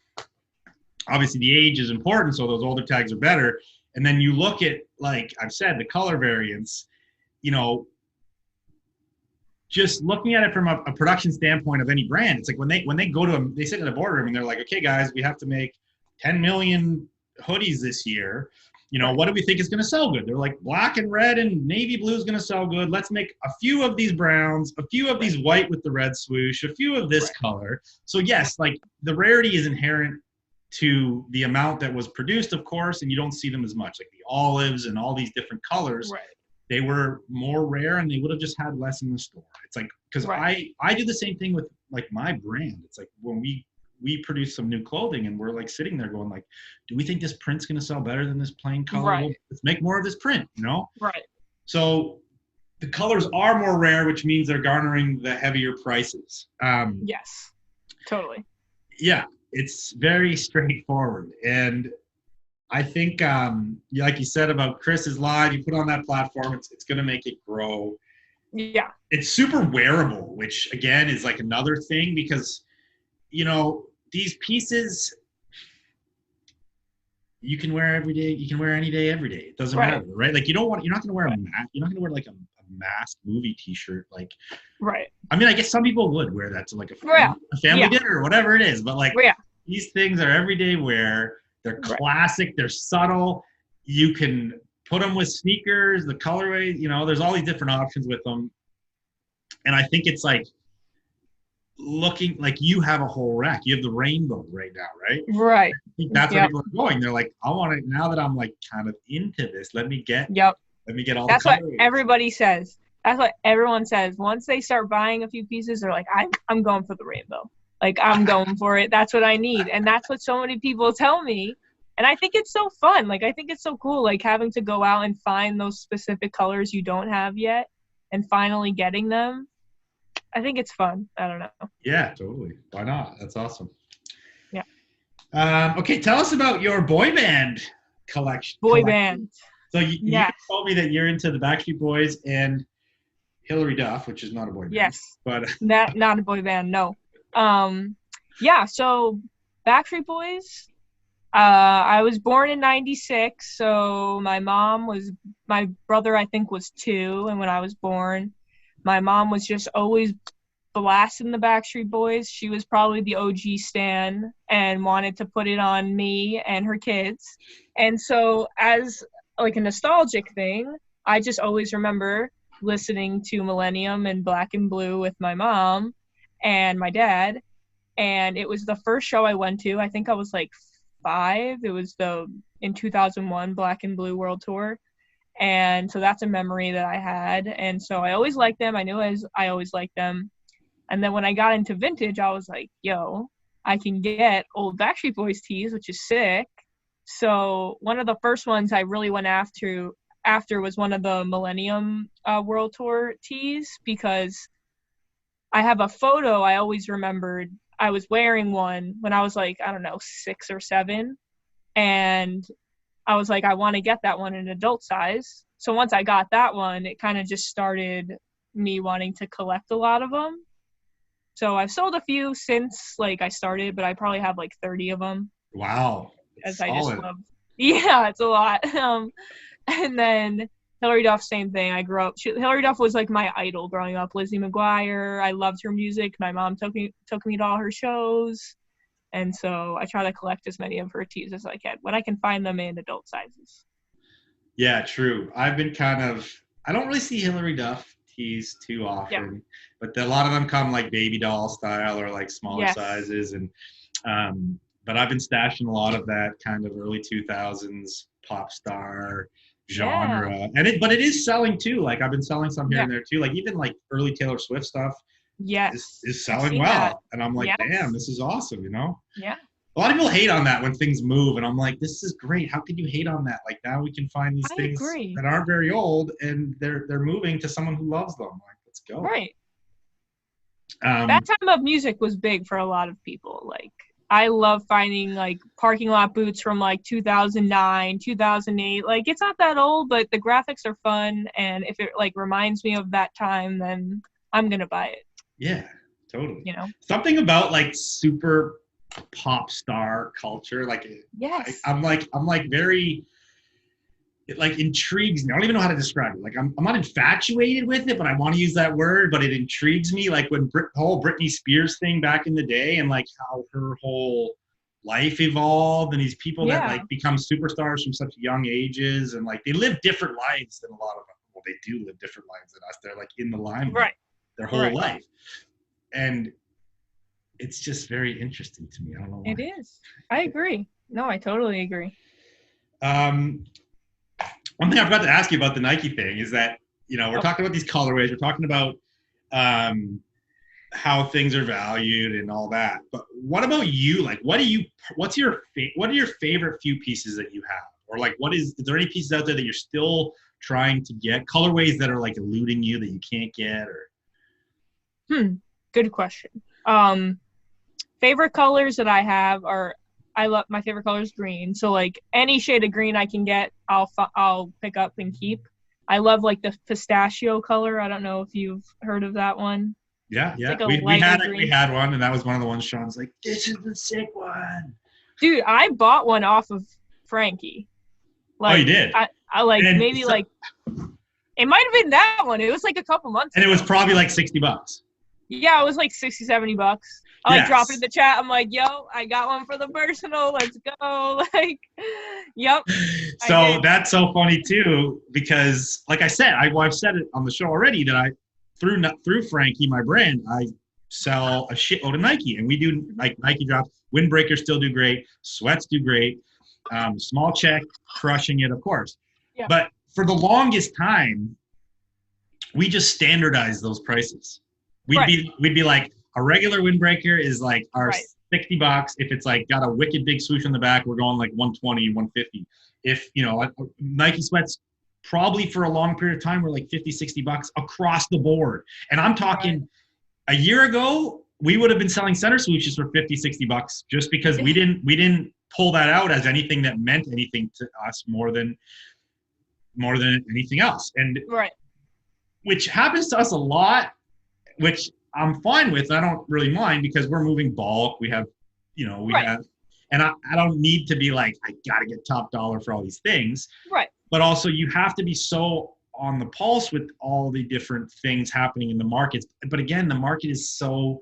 obviously the age is important, so those older tags are better. And then you look at, like I've said, the color variants, you know, just looking at it from a production standpoint of any brand, it's like when they go to them, they sit in the boardroom and they're like, okay, guys, we have to make 10 million hoodies this year. You know, what do we think is going to sell good? They're like, black and red and navy blue is going to sell good. Let's make a few of these browns, a few of these white with the red swoosh, a few of this color. So yes, like the rarity is inherent to the amount that was produced, of course, and you don't see them as much. Like the olives and all these different colors, they were more rare and they would have just had less in the store. It's like, because I do the same thing with like my brand. It's like when we produce some new clothing and we're like sitting there going like, do we think this print's going to sell better than this plain color? Well, let's make more of this print, you know? Right. So the colors are more rare, which means they're garnering the heavier prices. Yes, totally. Yeah, it's very straightforward. And I think, like you said about Chris's line, you put on that platform, it's going to make it grow. Yeah. It's super wearable, which again is like another thing because, these pieces you can wear every day. You can wear any day, every day. It doesn't Right. matter, right? Like you're not going to wear you're not going to wear like a masked movie T-shirt. Like, Right. I mean, I guess some people would wear that to like a family Yeah. dinner or whatever it is, but like Yeah. these things are everyday wear. They're classic. They're subtle. You can put them with sneakers, the colorway, there's all these different options with them. And I think it's like looking like you have a whole rack. You have the rainbow right now, right? Right. I think that's where people are going. They're like, I want it now that I'm like kind of into this. Let me get all That's the what colorways. everybody says. That's what everyone says. Once they start buying a few pieces, they're like, I'm going for the rainbow. Like, I'm going for it. That's what I need. And that's what so many people tell me. And I think it's so fun. Like, I think it's so cool, like, having to go out and find those specific colors you don't have yet and finally getting them. I think it's fun. I don't know. Yeah, totally. Why not? That's awesome. Yeah. Okay, tell us about your boy band collection. Boy band. So you told me that you're into the Backstreet Boys and Hillary Duff, which is not a boy band. Yes. But not a boy band, no. Yeah, so Backstreet Boys, I was born in 96, so my brother I think was 2, and when I was born, my mom was just always blasting the Backstreet Boys. She was probably the OG stan and wanted to put it on me and her kids. And so as like a nostalgic thing, I just always remember listening to Millennium and Black and Blue with my mom and my dad. And it was the first show I went to. I think I was like 5. It was in 2001 Black and Blue World Tour. And so that's a memory that I had. And so I always liked them. I knew I always liked them. And then when I got into vintage, I was like, yo, I can get old Backstreet Boys tees, which is sick. So one of the first ones I really went after was one of the Millennium World Tour tees, because I have a photo I always remembered. I was wearing one when I was like, I don't know, 6 or 7. And I was like, I want to get that one in adult size. So once I got that one, it kind of just started me wanting to collect a lot of them. So I've sold a few since like I started, but I probably have like 30 of them. Wow. As I just love. Yeah, it's a lot. And then Hillary Duff, same thing. I grew up. Hillary Duff was like my idol growing up. Lizzie McGuire. I loved her music. My mom took me to all her shows. And so I try to collect as many of her tees as I can when I can find them in adult sizes. Yeah, true. I've been I don't really see Hillary Duff tees too often, but a lot of them come like baby doll style or like smaller sizes. And, but I've been stashing a lot of that kind of early 2000s pop star genre. But it is selling too. Like I've been selling some here and there too. Like even like early Taylor Swift stuff. Is selling well. That. And I'm like, damn, this is awesome, Yeah. A lot of people hate on that when things move, and I'm like, this is great. How could you hate on that? Like now we can find these things that aren't very old, and they're moving to someone who loves them. Like, let's go. Right. That time of music was big for a lot of people. Like I love finding like parking lot boots from like 2009, 2008. Like it's not that old, but the graphics are fun, and if it like reminds me of that time, then I'm gonna buy it. Yeah, totally. Something about like super pop star culture, like I'm like very, it like intrigues me. I don't even know how to describe it. Like I'm not infatuated with it, but I want to use that word. But it intrigues me, like when whole Britney Spears thing back in the day, and like how her whole life evolved, and these people that like become superstars from such young ages, and like they live different lives than a lot of them. Well, they do live different lives than us. They're like in the limelight their whole life. And it's just very interesting to me. I don't know why. It is. I agree. No, I totally agree. One thing I forgot to ask you about the Nike thing is that, we're talking about these colorways. We're talking about how things are valued and all that. But what about you? Like, what are your favorite few pieces that you have? Or like, is there any pieces out there that you're still trying to get? Colorways that are like eluding you that you can't get, or Good question. Favorite colors that I have are, my favorite color is green. So like any shade of green I can get, I'll pick up and keep. I love like the pistachio color. I don't know if you've heard of that one. yeah. Like a we lighter we green. had one, and that was one of the ones Sean's like, this is the sick one. Dude, I bought one off of Frankie. Like, oh, you did? I like And maybe so, like it might have been that one. It was like a couple months and ago. it was probably like $60. Yeah, it was like $60-$70. I like Yes. dropped it in the chat. I'm like, yo, I got one for the personal. Let's go. Like, yep. So that's so funny too, because like I said, I've said it on the show already that I through Frankie, my brand, I sell a shitload of Nike, and we do like Nike drops. Windbreakers still do great. Sweats do great. Small check, crushing it, of course. Yeah. But for the longest time, we just standardized those prices. We'd be like, a regular windbreaker is like our $60. If it's like got a wicked big swoosh on the back, we're going like 120, 150. If Nike sweats, probably for a long period of time, were like $50-$60 across the board. And I'm talking a year ago, we would have been selling center swooshes for $50-$60 just because we didn't pull that out as anything that meant anything to us more than anything else. And which happens to us a lot, which I'm fine with. I don't really mind because we're moving bulk. We have, have, and I don't need to be like, I got to get top dollar for all these things. Right. But also you have to be so on the pulse with all the different things happening in the markets. But again, the market is so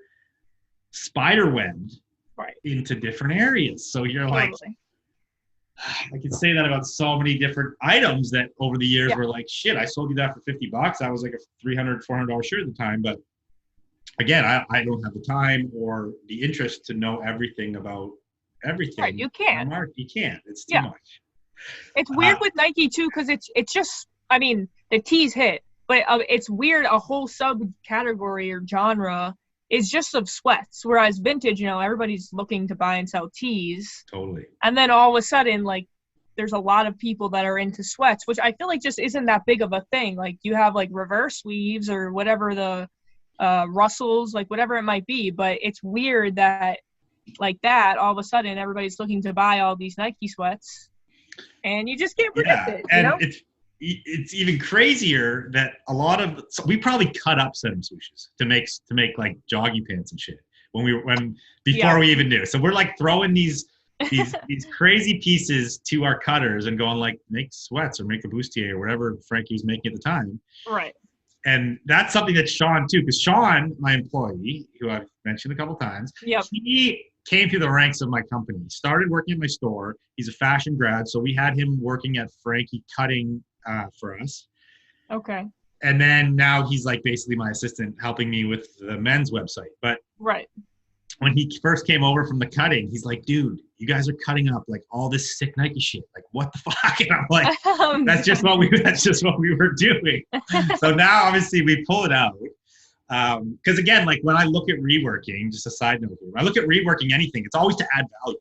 spiderwebbed into different areas. So you're like, I could say that about so many different items that over the years were like, shit, I sold you that for $50. That was like a $300, $400 shirt at the time. But again, I don't have the time or the interest to know everything about everything. Right, you can't. You can't. It's too much. It's weird with Nike too, because it's just, I mean, the tees hit, but it's weird. A whole subcategory or genre is just of sweats, whereas vintage, everybody's looking to buy and sell tees. Totally. And then all of a sudden, like, there's a lot of people that are into sweats, which I feel like just isn't that big of a thing. Like, you have like reverse weaves or whatever the Russells, like whatever it might be, but it's weird that like that all of a sudden everybody's looking to buy all these Nike sweats, and you just can't predict it. And it's even crazier that so we probably cut up center swooshes to make like jogging pants and shit before we even knew. So we're like throwing these crazy pieces to our cutters and going like, make sweats or make a bustier or whatever Frankie was making at the time. Right. And that's something that Sean too, because Sean, my employee, who I've mentioned a couple times, he came through the ranks of my company. He started working at my store. He's a fashion grad, so we had him working at Frankie cutting for us. Okay. And then now he's like basically my assistant, helping me with the men's website. But when he first came over from the cutting, he's like, dude, you guys are cutting up like all this sick Nike shit. Like, what the fuck? And I'm like, that's just what we were doing. So now obviously we pull it out. Because again, like when I look at reworking, just a side note here, when I look at reworking anything, it's always to add value.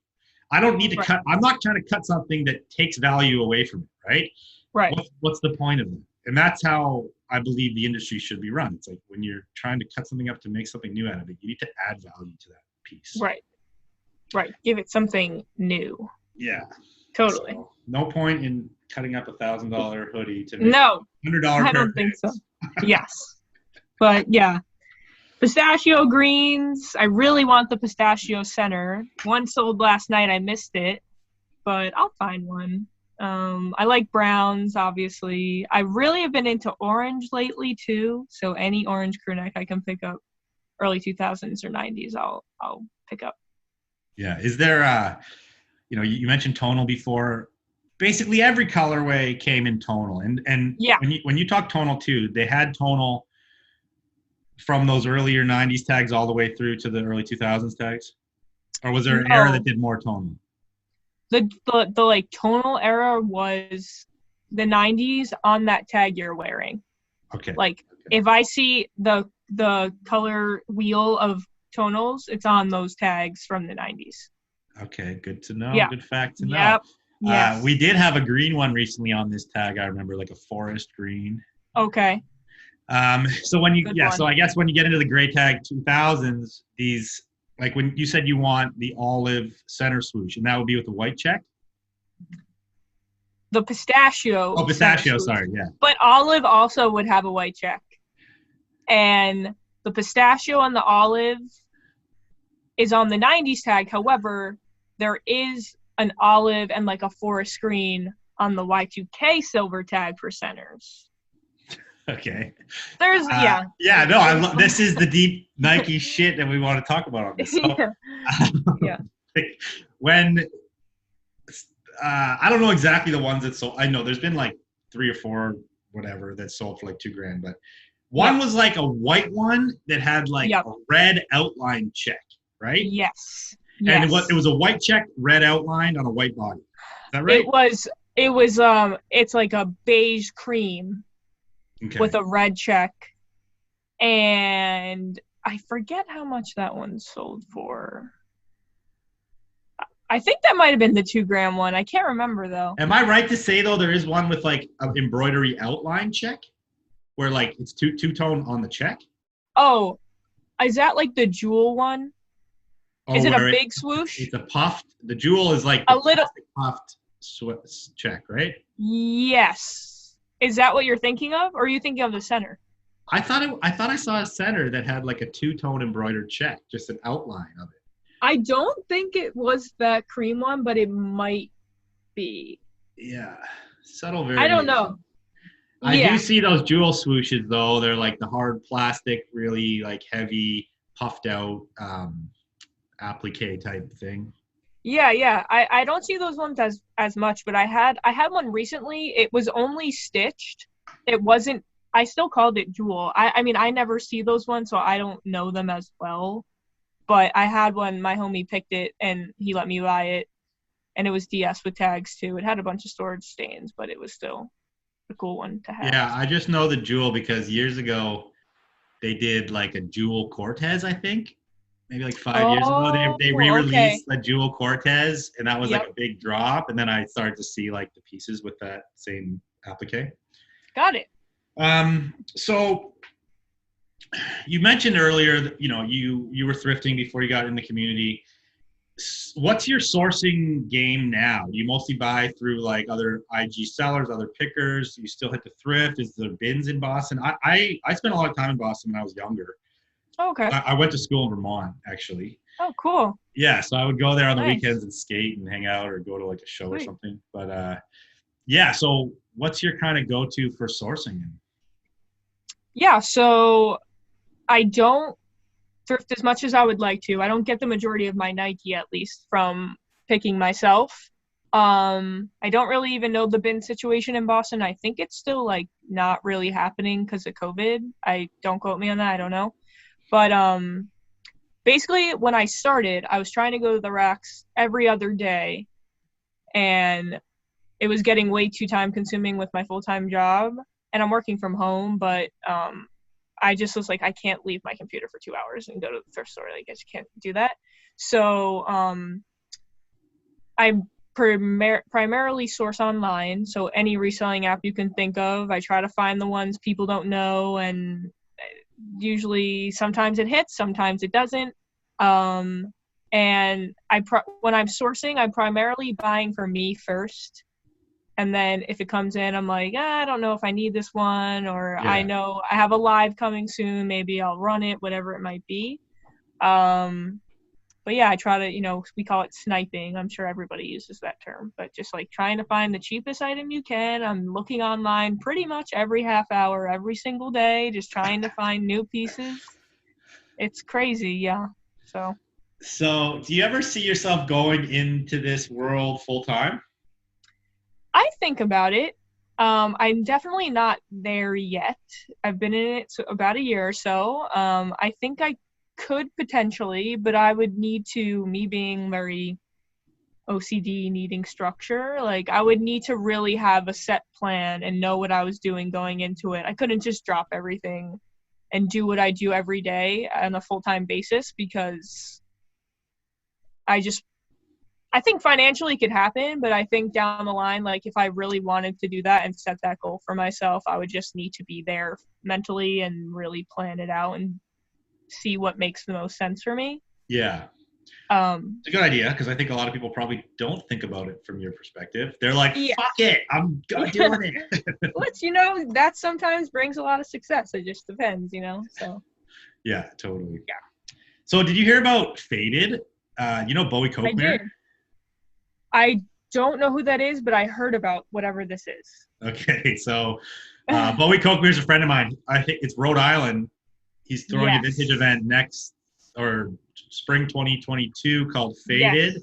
I don't need to cut. I'm not trying to cut something that takes value away from it, right? Right. What's the point of it? And that's how I believe the industry should be run. It's like when you're trying to cut something up to make something new out of it, you need to add value to that piece. Right. Give it something new. Yeah. Totally. So, no point in cutting up $1,000 hoodie to make $100 I don't think so. Yes. But yeah. Pistachio greens. I really want the pistachio center. One sold last night. I missed it, but I'll find one. I like browns, obviously. I really have been into orange lately too. So any orange crew neck I can pick up, early 2000s or 90s, I'll pick up. Yeah. Is there you mentioned tonal before. Basically every colorway came in tonal, and when you talk tonal too, they had tonal from those earlier 90s tags all the way through to the early 2000s tags, or was there an era that did more tonal? The like tonal era was the 90s on that tag you're wearing. Okay. Like if I see the color wheel of tonals, it's on those tags from the 90s. Okay, good to know. Yeah. Good fact to know. Yep. Yes. We did have a green one recently on this tag. I remember, like a forest green. Okay. So when you, Good yeah, one. so I guess when you get into the gray tag 2000s, these, like when you said you want the olive center swoosh, and that would be with the white check. The pistachio. Oh, center pistachio. swoosh. Sorry, yeah. But olive also would have a white check. And the pistachio and the olive is on the 90s tag. However, there is an olive and like a forest green on the Y2K silver tag for centers. Okay. There's Yeah. No, this is the deep Nike shit that we want to talk about on this. So, yeah. When I don't know exactly the ones that sold. I know there's been like 3 or 4 whatever that sold for like $2,000, but one was like a white one that had like a red outline check, right? Yes. And it was a white check, red outline on a white body. Is that right? It was it's like a beige cream with a red check. And I forget how much that one sold for. I think that might have been the 2-gram one. I can't remember though. Am I right to say though there is one with like an embroidery outline check where like it's two-tone on the check? Oh, is that like the jewel one? Is it a big swoosh? It's a puffed. The jewel is like a little puffed check, right? Yes. Is that what you're thinking of, or are you thinking of the center? I thought I saw a center that had like a 2-tone embroidered check, just an outline of it. I don't think it was that cream one, but it might be. Yeah, subtle variation. I don't know. I do see those jewel swooshes though. They're like the hard plastic, really like heavy, puffed out applique type thing. Yeah. I don't see those ones as much, but I had one recently. It was only stitched. It wasn't. I still called it jewel. I mean, I never see those ones, so I don't know them as well. But I had one. My homie picked it, and he let me buy it, and it was DS with tags too. It had a bunch of storage stains, but it was still a cool one to have. Yeah, I just know the jewel because years ago they did like a jewel Cortez, I think. Maybe like 5 years ago, they re-released a jewel Cortez, and that was like a big drop. And then I started to see like the pieces with that same applique. Got it. So you mentioned earlier that you were thrifting before you got in the community. What's your sourcing game now? Do you mostly buy through like other IG sellers, other pickers? Do you still hit the thrift? Is there bins in Boston? I spent a lot of time in Boston when I was younger. Okay. I went to school in Vermont, actually. Oh, cool. Yeah, so I would go there on the weekends and skate and hang out or go to like a show or something. But yeah, so what's your kind of go-to for sourcing? Yeah, so I don't thrift as much as I would like to. I don't get the majority of my Nike, at least, from picking myself. I don't really even know the bin situation in Boston. I think it's still like not really happening because of COVID. Don't quote me on that. I don't know. But basically, when I started, I was trying to go to the racks every other day, and it was getting way too time consuming with my full-time job. And I'm working from home, but I just was like, I can't leave my computer for 2 hours and go to the thrift store. Like, I just can't do that. So I primarily source online. So any reselling app you can think of, I try to find the ones people don't know, and usually sometimes it hits, sometimes it doesn't. And when I'm sourcing, I'm primarily buying for me first. And then if it comes in, I'm like, I don't know if I need this one, or I know I have a live coming soon. Maybe I'll run it, whatever it might be. But yeah, I try to, we call it sniping. I'm sure everybody uses that term, but just like trying to find the cheapest item you can. I'm looking online pretty much every half hour, every single day, just trying to find new pieces. It's crazy. Yeah. So do you ever see yourself going into this world full time? I think about it. I'm definitely not there yet. I've been in it about a year or so. I think I could potentially, but I would need to, me being very OCD, needing structure, like I would need to really have a set plan and know what I was doing going into it. I couldn't just drop everything and do what I do every day on a full-time basis, because I think financially could happen, but I think down the line, like if I really wanted to do that and set that goal for myself, I would just need to be there mentally and really plan it out and see what makes the most sense for me. Yeah. It's a good idea because I think a lot of people probably don't think about it from your perspective. They're like, Yeah. fuck it, I'm doing it. Which, that sometimes brings a lot of success. It just depends, so. Yeah, totally. Yeah. So did you hear about Faded? Bowie I Cochmere? did. I don't know who that is, but I heard about whatever this is. Okay, so Bowie Cochmere is a friend of mine. I think it's Rhode Island. He's throwing a vintage event spring 2022 called Faded.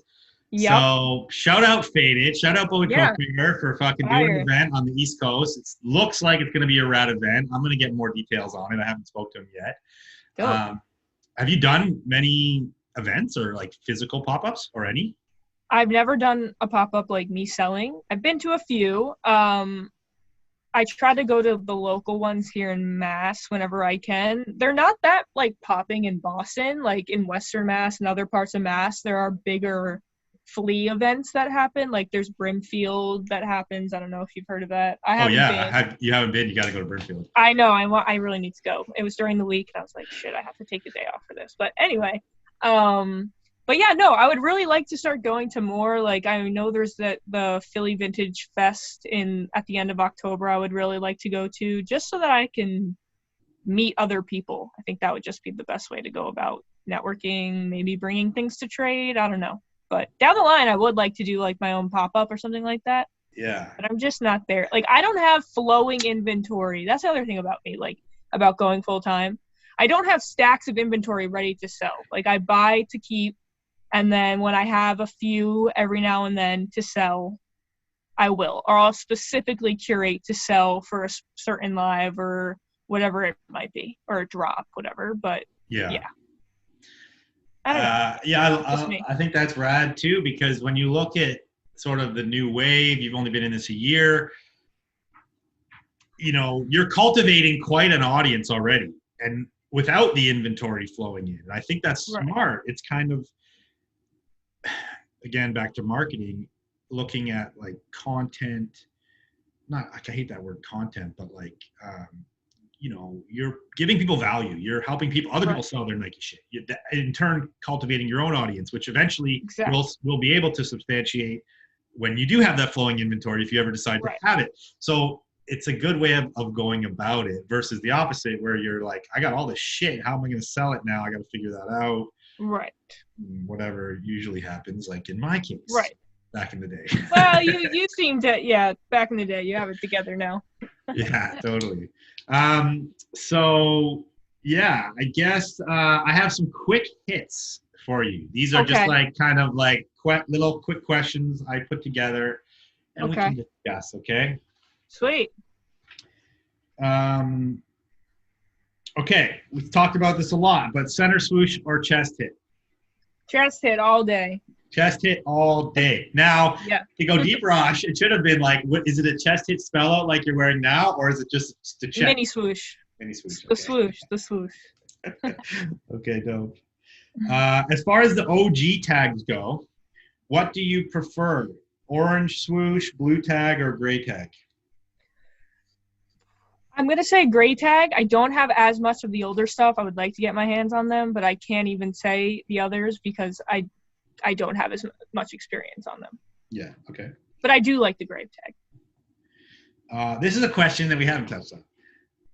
Yes. So shout out Faded. Shout out Bowie Cochmere for fucking doing an event on the East Coast. It looks like it's going to be a rad event. I'm going to get more details on it. I haven't spoke to him yet. Have you done many events or like physical pop-ups or any? I've never done a pop-up like me selling. I've been to a few. I try to go to the local ones here in Mass whenever I can. They're not that like popping in Boston, like in Western Mass and other parts of Mass. There are bigger flea events that happen. Like there's Brimfield that happens. I don't know if you've heard of that. I haven't been. You haven't been. You got to go to Brimfield. I know. I really need to go. It was during the week, and I was like, shit, I have to take a day off for this. But anyway, but yeah, no, I would really like to start going to more. Like I know there's the Philly Vintage Fest at the end of October. I would really like to go to just so that I can meet other people. I think that would just be the best way to go about networking. Maybe bringing things to trade. I don't know. But down the line, I would like to do like my own pop-up or something like that. Yeah. But I'm just not there. Like I don't have flowing inventory. That's the other thing about me, like about going full time. I don't have stacks of inventory ready to sell. Like I buy to keep, and then when I have a few every now and then to sell, I will. Or I'll specifically curate to sell for a certain live or whatever it might be, or a drop, whatever. But yeah. I don't know. I think that's rad too, because when you look at sort of the new wave, you've only been in this a year, you're cultivating quite an audience already, and without the inventory flowing in. I think that's smart. It's kind of, again, back to marketing, looking at like content, I hate that word content, but like, you're giving people value. You're helping other people sell their Nike shit. In turn, cultivating your own audience, which eventually will be able to substantiate when you do have that flowing inventory, if you ever decide to have it. So it's a good way of going about it versus the opposite, where you're like, I got all this shit. How am I going to sell it now? I got to figure that out. Right. Whatever usually happens, like in my case. Right. Back in the day. Well, you seem to, back in the day, you have it together now. Yeah, totally. So yeah, I guess I have some quick hits for you. These are just like kind of like little quick questions I put together, and we can discuss. Okay. Sweet. Okay, we've talked about this a lot, but center swoosh or chest hit? Chest hit all day. Chest hit all day. Now, to go deep, Rosh, it should have been like, what is it? A chest hit spell out like you're wearing now, or is it just the chest? Mini swoosh. Mini swoosh. Okay. The swoosh. Okay, dope. As far as the OG tags go, what do you prefer? Orange swoosh, blue tag, or gray tag? I'm going to say gray tag. I don't have as much of the older stuff. I would like to get my hands on them, but I can't even say the others because I don't have as much experience on them. Yeah, okay. But I do like the gray tag. This is a question that we haven't touched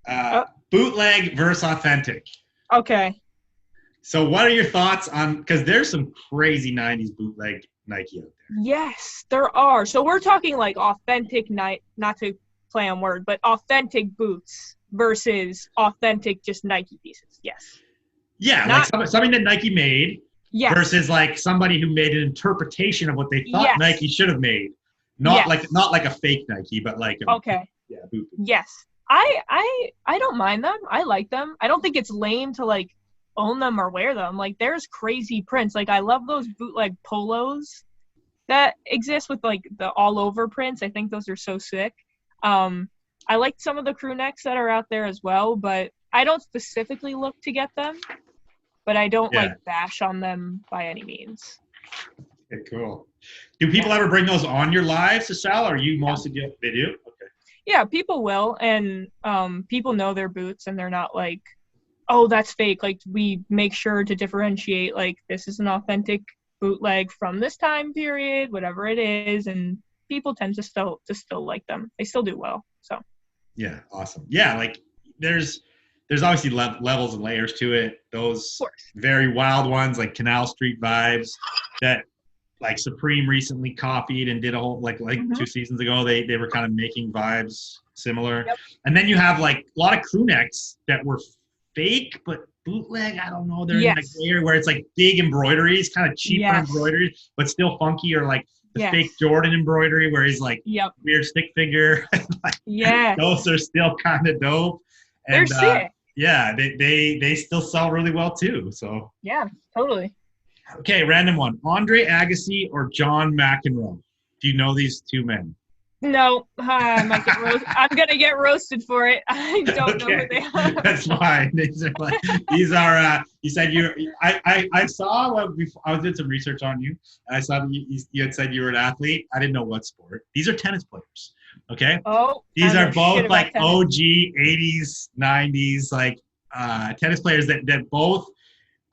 on. Bootleg versus authentic. Okay. So what are your thoughts on, because there's some crazy 90s bootleg Nike out there. Yes, there are. So we're talking like authentic, not to play on word, but authentic boots versus authentic just Nike pieces. Yes. Yeah, like something that Nike made versus like somebody who made an interpretation of what they thought Nike should have made. Not like a fake Nike, but like a boot. Yes. I don't mind them. I like them. I don't think it's lame to like own them or wear them. Like there's crazy prints. Like I love those bootleg polos that exist with like the all over prints. I think those are so sick. I like some of the crew necks that are out there as well, but I don't specifically look to get them, but I don't like bash on them by any means. Okay, cool. Do people ever bring those on your lives to sell, or you mostly do? They do? Okay. Yeah, people will, and people know their boots, and they're not like, oh, that's fake. Like, we make sure to differentiate, like, this is an authentic bootleg from this time period, whatever it is, and people tend to still like them. They still do well. So Yeah, awesome. Yeah, like there's obviously levels and layers to it. Those of course. very wild ones like Canal Street vibes that like Supreme recently copied and did a whole like 2 seasons ago. They were kind of making vibes similar. Yep. And then you have like a lot of crew necks that were fake but bootleg. I don't know. They're in like the area where it's like big embroideries, kind of cheaper embroideries, but still funky, or like the fake Jordan embroidery where he's like weird stick figure. Like, those are still kind of dope. And they're sick. Yeah, they still sell really well too. So yeah, totally. Okay, random one. Andre Agassi or John McEnroe? Do you know these two men? No, I might get roasted. I'm gonna get roasted for it. I don't know who they are. That's fine. These are. You said you. I saw before I was doing some research on you, and I saw that you had said you were an athlete. I didn't know what sport. These are tennis players. Okay. Oh. These are both like OG 80s, 90s like tennis players that both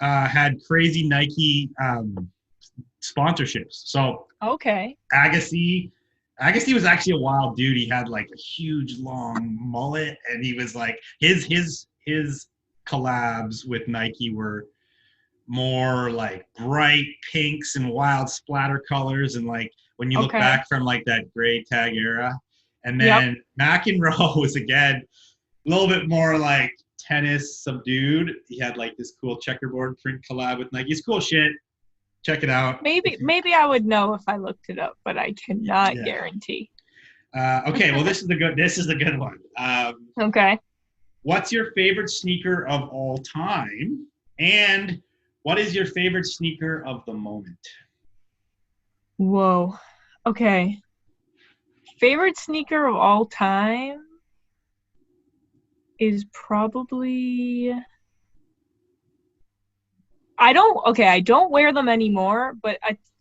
had crazy Nike sponsorships. So okay. Agassi was actually a wild dude. He had like a huge long mullet, and he was like his collabs with Nike were more like bright pinks and wild splatter colors, and like when you look back from like that gray tag era. And then McEnroe was again a little bit more like tennis subdued. He had like this cool checkerboard print collab with Nike. It's cool shit. Check it out. Maybe I would know if I looked it up, but I cannot guarantee. Okay, well this is the good one. Okay. What's your favorite sneaker of all time? And what is your favorite sneaker of the moment? Whoa. Okay. Favorite sneaker of all time is probably I don't wear them anymore, but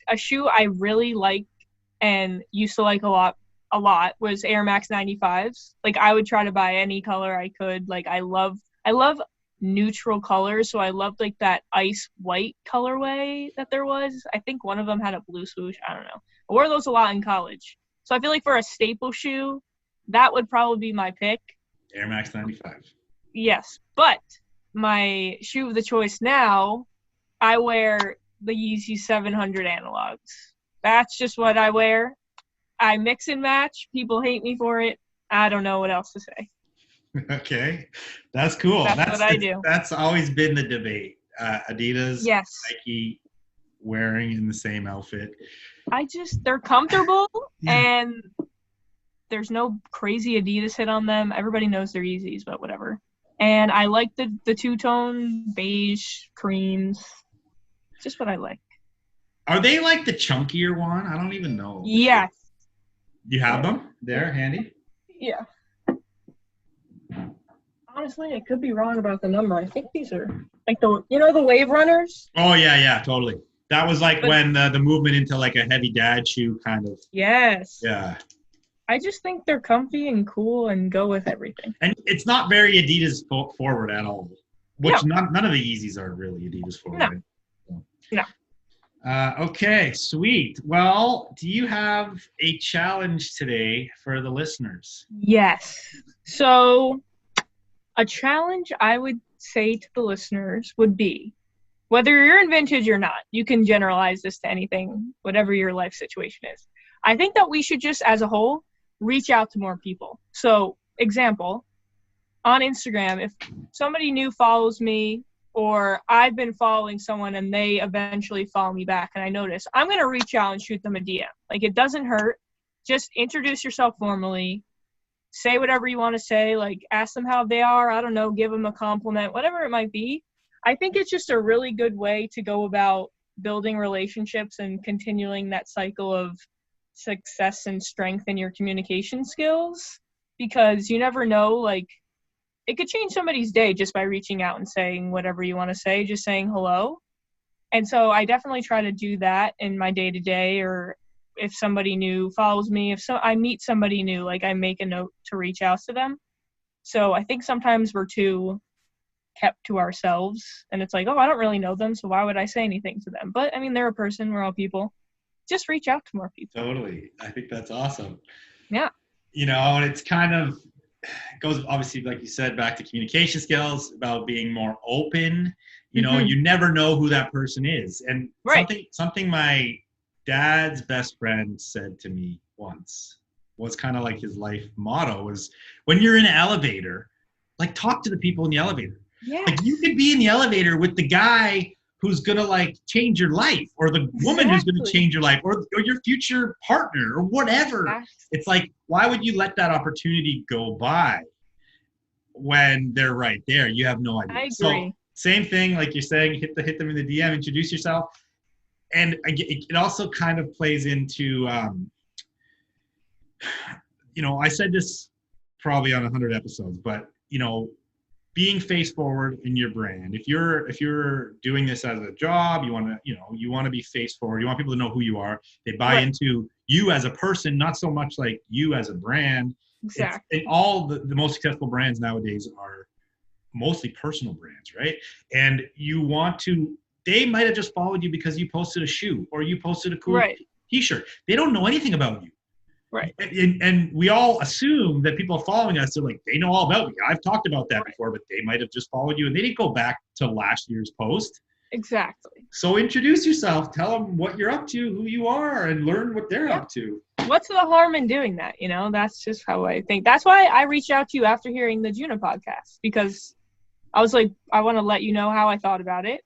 a shoe I really like and used to like a lot was Air Max 95s. Like, I would try to buy any color I could. Like, I love neutral colors, so I loved like that ice white colorway that there was. I think one of them had a blue swoosh. I don't know. I wore those a lot in college. So I feel like for a staple shoe, that would probably be my pick. Air Max 95. Yes, but my shoe of the choice now, I wear the Yeezy 700 analogs. That's just what I wear. I mix and match. People hate me for it. I don't know what else to say. Okay, that's cool. That's what I do. That's always been the debate. Adidas, Nike, wearing in the same outfit. They're comfortable, and there's no crazy Adidas hit on them. Everybody knows they're Yeezys, but whatever. And I like the two-tone beige creams. Just what I like. Are they like the chunkier one? I don't even know. Yes. You have them there handy? Yeah. Honestly, I could be wrong about the number. I think these are like the Wave Runners? Oh, yeah, totally. That was like when the movement into like a heavy dad shoe kind of. Yes. Yeah. I just think they're comfy and cool and go with everything. And it's not very Adidas forward at all. Which none of the Yeezys are really Adidas forward. No. Okay, sweet. Well, do you have a challenge today for the listeners? Yes. So a challenge I would say to the listeners would be, whether you're in vintage or not, you can generalize this to anything, whatever your life situation is. I think that we should just, as a whole, reach out to more people. So, example, on Instagram, if somebody new follows me, or I've been following someone and they eventually follow me back and I notice, I'm going to reach out and shoot them a DM. Like, it doesn't hurt. Just introduce yourself formally. Say whatever you want to say. Like, ask them how they are. I don't know. Give them a compliment, whatever it might be. I think it's just a really good way to go about building relationships and continuing that cycle of success and strength in your communication skills, because you never know, like, it could change somebody's day just by reaching out and saying whatever you want to say, just saying hello. And so I definitely try to do that in my day-to-day, or if somebody new follows me, if I meet somebody new, like I make a note to reach out to them. So I think sometimes we're too kept to ourselves, and it's like, oh, I don't really know them, so why would I say anything to them? But I mean, they're a person, we're all people. Just reach out to more people. Totally. I think that's awesome. Yeah. You know, and it's kind of goes, obviously, like you said, back to communication skills, about being more open. You know, you never know who that person is. And something my dad's best friend said to me once was kind of like his life motto was, when you're in an elevator, like, talk to the people in the elevator. Yeah. Like, you could be in the elevator with the guy who's gonna like change your life, or the woman who's gonna change your life, or your future partner, or whatever. Exactly. It's like, why would you let that opportunity go by when they're right there? You have no idea. I agree. So same thing, like you're saying, hit them in the DM, introduce yourself. And it also kind of plays into, you know, I said this probably on 100 episodes, but, you know, being face forward in your brand. If you're doing this as a job, you want to be face forward. You want people to know who you are. They buy into you as a person, not so much like you as a brand. Exactly. And all the most successful brands nowadays are mostly personal brands, right? And you want to, they might have just followed you because you posted a shoe or you posted a cool t-shirt. They don't know anything about you. Right. And we all assume that people following us are like, they know all about me. I've talked about that before, but they might have just followed you and they didn't go back to last year's post. Exactly. So introduce yourself, tell them what you're up to, who you are, and learn what they're up to. What's the harm in doing that? You know, that's just how I think. That's why I reached out to you after hearing the Juno podcast, because I was like, I want to let you know how I thought about it.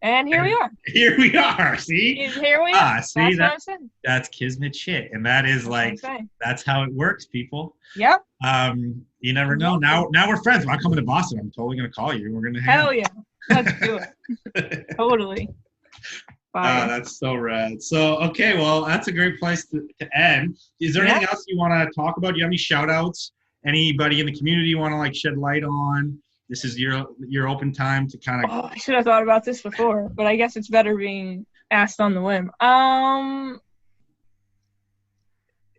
And here we are. Here we are. See? Here we are. See, that's what I'm saying. That's Kismet shit. And that is like, that's how it works, people. Yep. You never know. Now we're friends. When I'm coming to Boston, I'm totally going to call you. We're going to hang Hell yeah. Let's do it. Totally. That's so rad. So, okay, well, that's a great place to end. Is there anything else you want to talk about? Do you have any shout outs? Anybody in the community you want to like shed light on? This is your open time to kind of. Oh, I should have thought about this before, but I guess it's better being asked on the whim.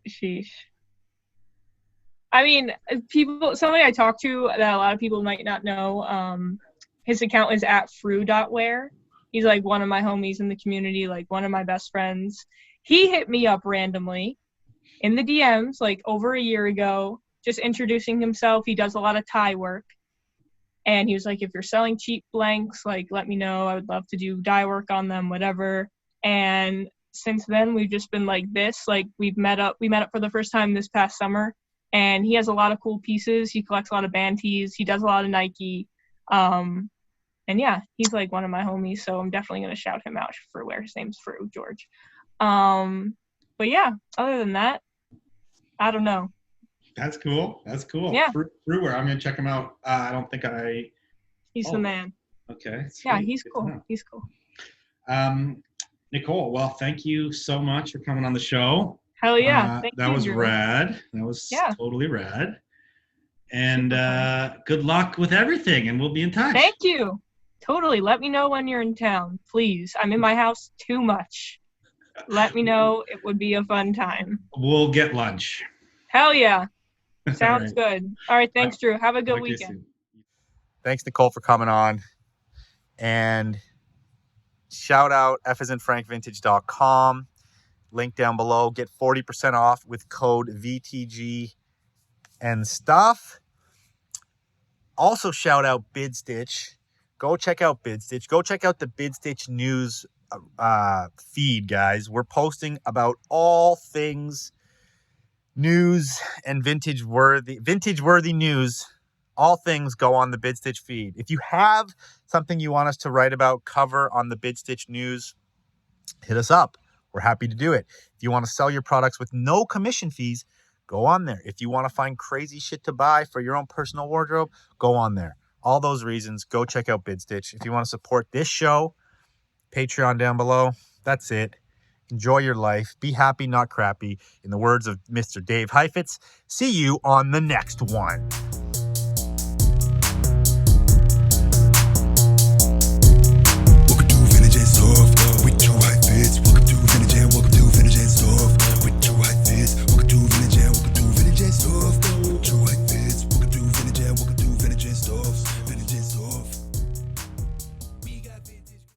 Sheesh. I mean, somebody I talked to that a lot of people might not know, his account is @fru.wear. He's like one of my homies in the community, like one of my best friends. He hit me up randomly in the DMs like over a year ago, just introducing himself. He does a lot of tie work. And he was like, if you're selling cheap blanks, like, let me know. I would love to do dye work on them, whatever. And since then, we've just been like this. Like, we met up for the first time this past summer. And he has a lot of cool pieces. He collects a lot of band tees. He does a lot of Nike. And yeah, he's like one of my homies. So I'm definitely going to shout him out for where his name's Fru, George. But yeah, other than that, I don't know. That's cool. Yeah. Fruware. I'm gonna check him out. I don't think I. He's the man. Okay. Sweet. Yeah, he's cool. He's cool. Nicole, well, thank you so much for coming on the show. Hell yeah. That was rad. That was totally rad. And good luck with everything, and we'll be in touch. Thank you. Totally. Let me know when you're in town, please. I'm in my house too much. Let me know. It would be a fun time. We'll get lunch. Hell yeah. Sounds good. All right. Thanks, Drew. Have a good weekend. Thanks, Nicole, for coming on. And shout out Fisn'tFrankVintage.com. Link down below. Get 40% off with code VTG and stuff. Also, shout out BidStitch. Go check out BidStitch. Go check out the BidStitch news feed, guys. We're posting about all things news and vintage worthy news. All things go on the BidStitch feed. If you have something you want us to write about, cover on the BidStitch news, hit us up. We're happy to do it. If you want to sell your products with no commission fees, go on there. If you want to find crazy shit to buy for your own personal wardrobe, go on there. All those reasons, go check out BidStitch. If you want to support this show, Patreon down below. That's it. Enjoy your life. Be happy, not crappy. In the words of Mr. Dave Heifetz, see you on the next one.